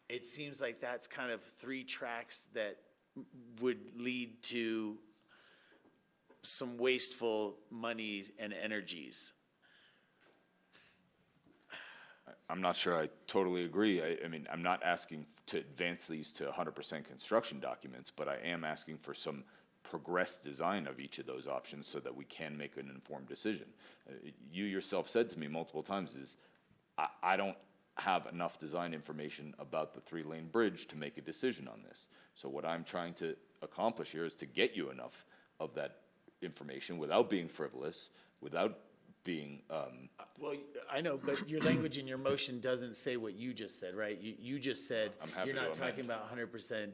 It seems like that's kind of 3 tracks that would lead to some wasteful monies and energies. I'm not sure I totally agree. I mean, I'm not asking to advance these to 100% construction documents, but I am asking for some progressed design of each of those options so that we can make an informed decision. You yourself said to me multiple times is, I don't have enough design information about the 3-lane bridge to make a decision on this. So what I'm trying to accomplish here is to get you enough of that information without being frivolous, without being, Well, I know, but your language in your motion doesn't say what you just said, right? You just said, I'm happy you're to not talking amend. about 100%.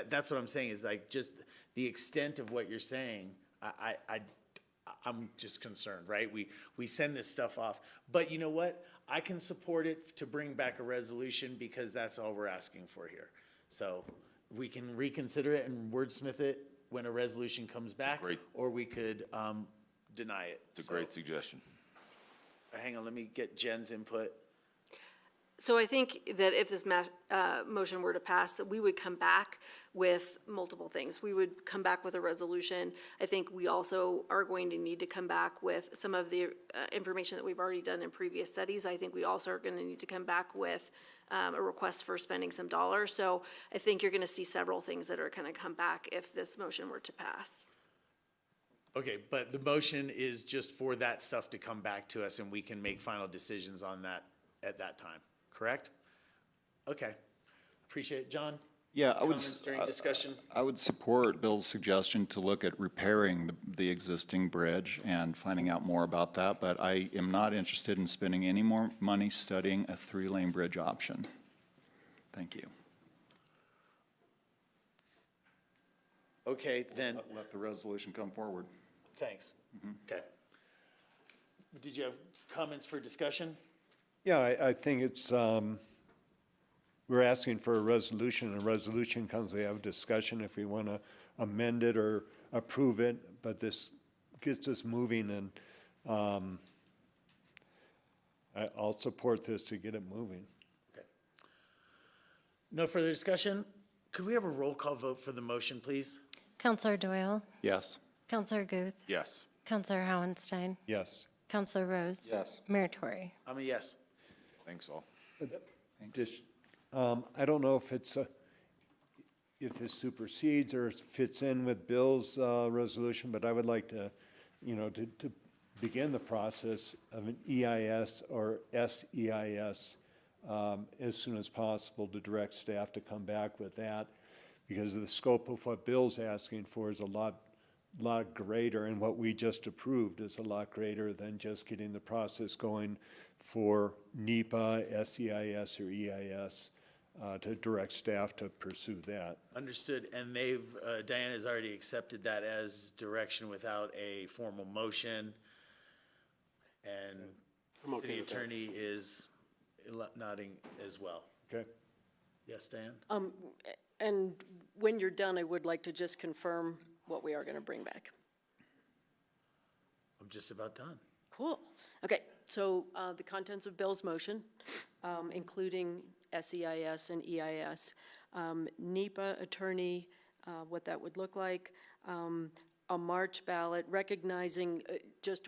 That's what I'm saying, is like, just the extent of what you're saying, I'm just concerned, right? We send this stuff off. But you know what? I can support it to bring back a resolution because that's all we're asking for here. So we can reconsider it and wordsmith it when a resolution comes back, or we could deny it. It's a great suggestion. Hang on, let me get Jen's input. So I think that if this motion were to pass, that we would come back with multiple things. We would come back with a resolution. I think we also are going to need to come back with some of the information that we've already done in previous studies. I think we also are going to need to come back with a request for spending some dollars. So I think you're going to see several things that are going to come back if this motion were to pass. Okay, but the motion is just for that stuff to come back to us and we can make final decisions on that at that time, correct? Okay, appreciate it. John? Yeah, Comments during discussion? I would support Bill's suggestion to look at repairing the existing bridge and finding out more about that, but I am not interested in spending any more money studying a 3-lane bridge option. Thank you. Okay, then, Let the resolution come forward. thanks. Okay. Did you have comments for discussion? Yeah, I think it's, we're asking for a resolution. A resolution comes, we have a discussion if we want to amend it or approve it, but this gets us moving, and I'll support this to get it moving. Okay. No further discussion? Could we have a roll call vote for the motion, please? Counselor Doyle? Yes. Counselor Guth? Yes. Counselor Howenstein? Yes. Counselor Rose? Yes. Mayor Tory? I'm a yes. Thanks all. I don't know if it's, if this supersedes or fits in with Bill's resolution, but I would like to, to begin the process of an EIS or SEIS as soon as possible, to direct staff to come back with that, because the scope of what Bill's asking for is a lot greater, and what we just approved is a lot greater than just getting the process going for NEPA, SEIS, or EIS, to direct staff to pursue that. Understood, and Diane has already accepted that as direction without a formal motion. And I'm okay city with that. attorney is nodding as well. Okay. Yes, Diane? And when you're done, I would like to just confirm what we are going to bring back. I'm just about done. Cool. Okay, so the contents of Bill's motion, including SEIS and EIS, NEPA attorney, what that would look like, a March ballot, recognizing just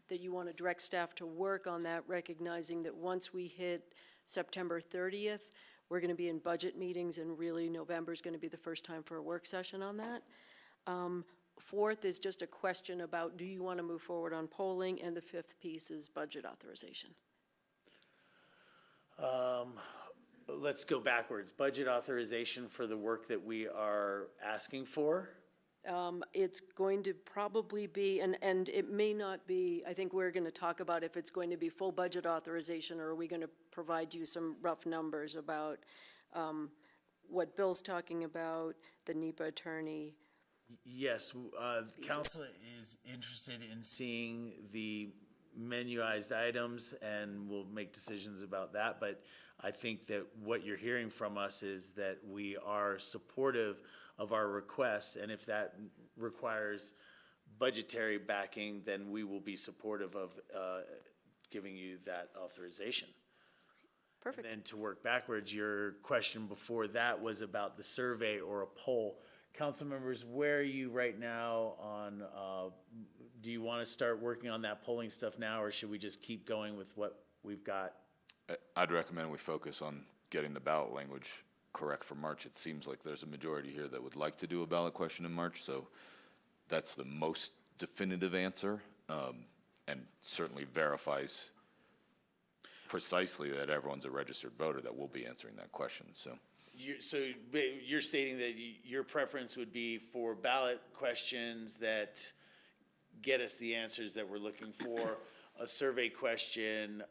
that you want to direct staff to work on that, recognizing that once we hit September 30th, we're going to be in budget meetings, and really November is going to be the first time for a work session on that. Fourth is just a question about, do you want to move forward on polling? And the fifth piece is budget authorization. Let's go backwards. Budget authorization for the work that we are asking for? It's going to probably be, and it may not be, I think we're going to talk about if it's going to be full budget authorization, or are we going to provide you some rough numbers about what Bill's talking about, the NEPA attorney. Yes, council is interested in seeing the menuized items, and we'll make decisions about that. But I think that what you're hearing from us is that we are supportive of our requests, and if that requires budgetary backing, then we will be supportive of giving you that authorization. Perfect. And then to work backwards, your question before that was about the survey or a poll. Council members, where are you right now on, do you want to start working on that polling stuff now, or should we just keep going with what we've got? I'd recommend we focus on getting the ballot language correct for March. It seems like there's a majority here that would like to do a ballot question in March, so that's the most definitive answer, and certainly verifies precisely that everyone's a registered voter that will be answering that question, so. So you're stating that your preference would be for ballot questions that get us the answers that we're looking for. a survey question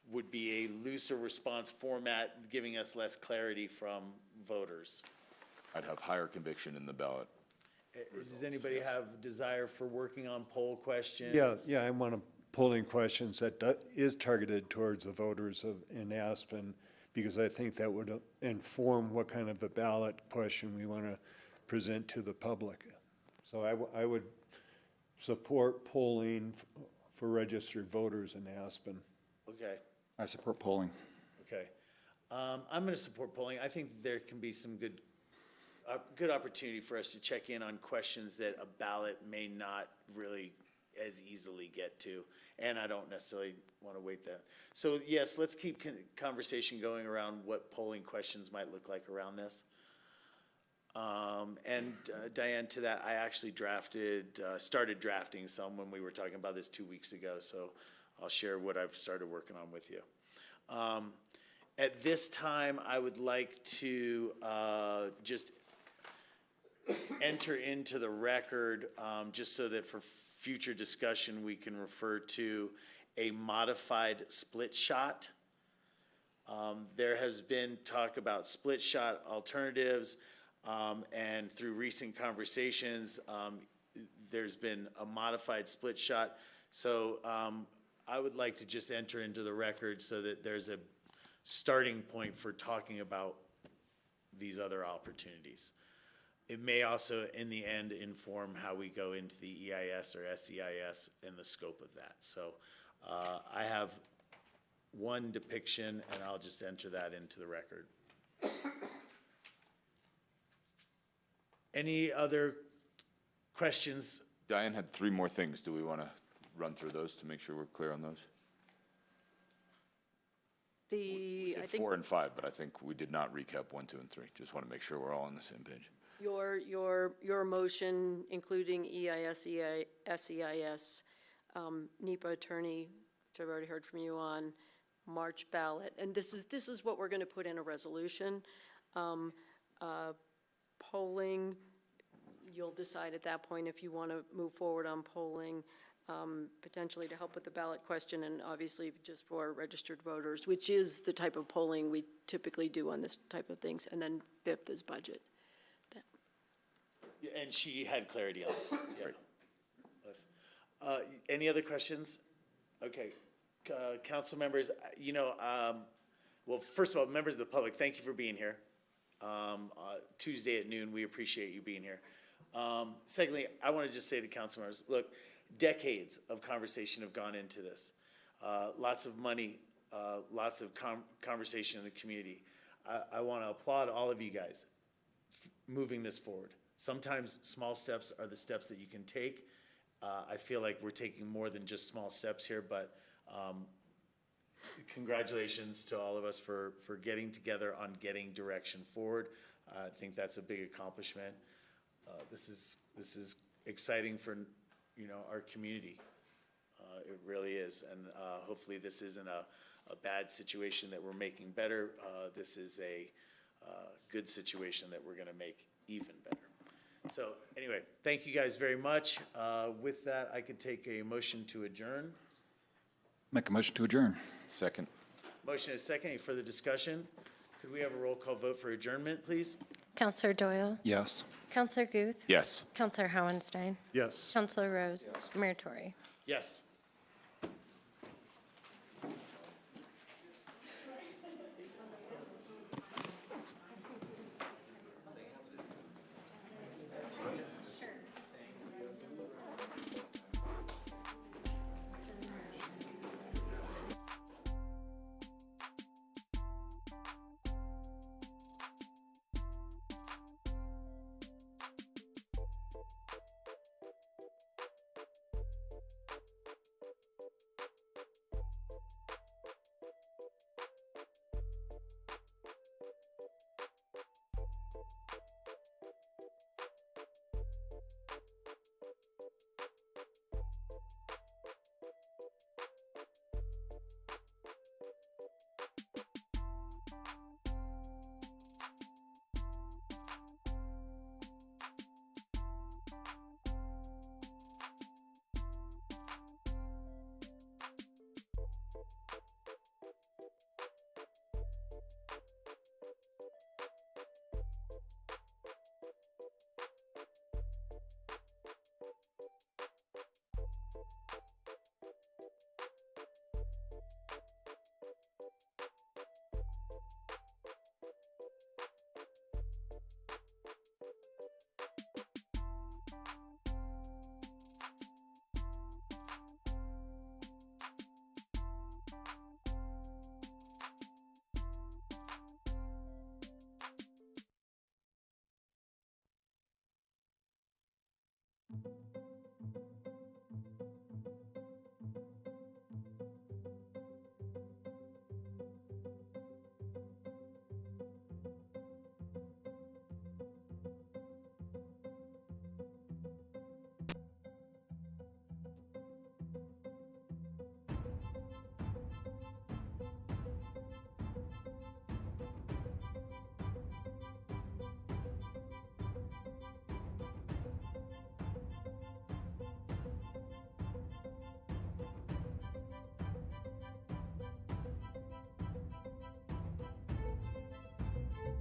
would be a looser response format, giving us less clarity from voters. I'd have higher conviction in the ballot. Does anybody have desire for working on poll questions? Yeah, I want polling questions that is targeted towards the voters in Aspen, because I think that would inform what kind of a ballot question we want to present to the public. So I would support polling for registered voters in Aspen. Okay. I support polling. Okay. I'm going to support polling. I think there can be some good opportunity for us to check in on questions that a ballot may not really as easily get to, and I don't necessarily want to wait that. So yes, let's keep conversation going around what polling questions might look like around this. And Diane, to that, I actually started drafting some when we were talking about this 2 weeks ago, so I'll share what I've started working on with you. At this time, I would like to just enter into the record, just so that for future discussion, we can refer to a modified split shot. There has been talk about split shot alternatives, and through recent conversations, there's been a modified split shot. So I would like to just enter into the record so that there's a starting point for talking about these other opportunities. It may also, in the end, inform how we go into the EIS or SEIS and the scope of that. So I have one depiction, and I'll just enter that into the record. Any other questions? Diane had 3 more things. Do we want to run through those to make sure we're clear on those? I think 4 and 5, but I think we did not recap 1, 2, and 3. Just want to make sure we're all on the same page. your motion, including EIS, SEIS, NEPA attorney, which I've already heard from you on, March ballot, and this is what we're going to put in a resolution. Polling, you'll decide at that point if you want to move forward on polling, potentially to help with the ballot question, and obviously just for registered voters, which is the type of polling we typically do on this type of things, and then 5th is budget. And she had clarity on this. Yeah. Any other questions? Okay. Council members, well, first of all, members of the public, thank you for being here. Tuesday at noon, we appreciate you being here. Secondly, I want to just say to council members, look, decades of conversation have gone into this. Lots of money, lots of conversation in the community. I want to applaud all of you guys moving this forward. Sometimes small steps are the steps that you can take. I feel like we're taking more than just small steps here, but congratulations to all of us for getting together on getting direction forward. I think that's a big accomplishment. This is exciting for our community. It really is, and hopefully this isn't a bad situation that we're making better. This is a good situation that we're going to make even better. So anyway, thank you guys very much. With that, I could take a motion to adjourn. Make a motion to adjourn. Second. Motion is second. Any further discussion? Could we have a roll call vote for adjournment, please? Counselor Doyle? Yes. Counselor Guth? Yes. Counselor Howenstein? Yes. Counselor Rose? Mayor Tory? Yes.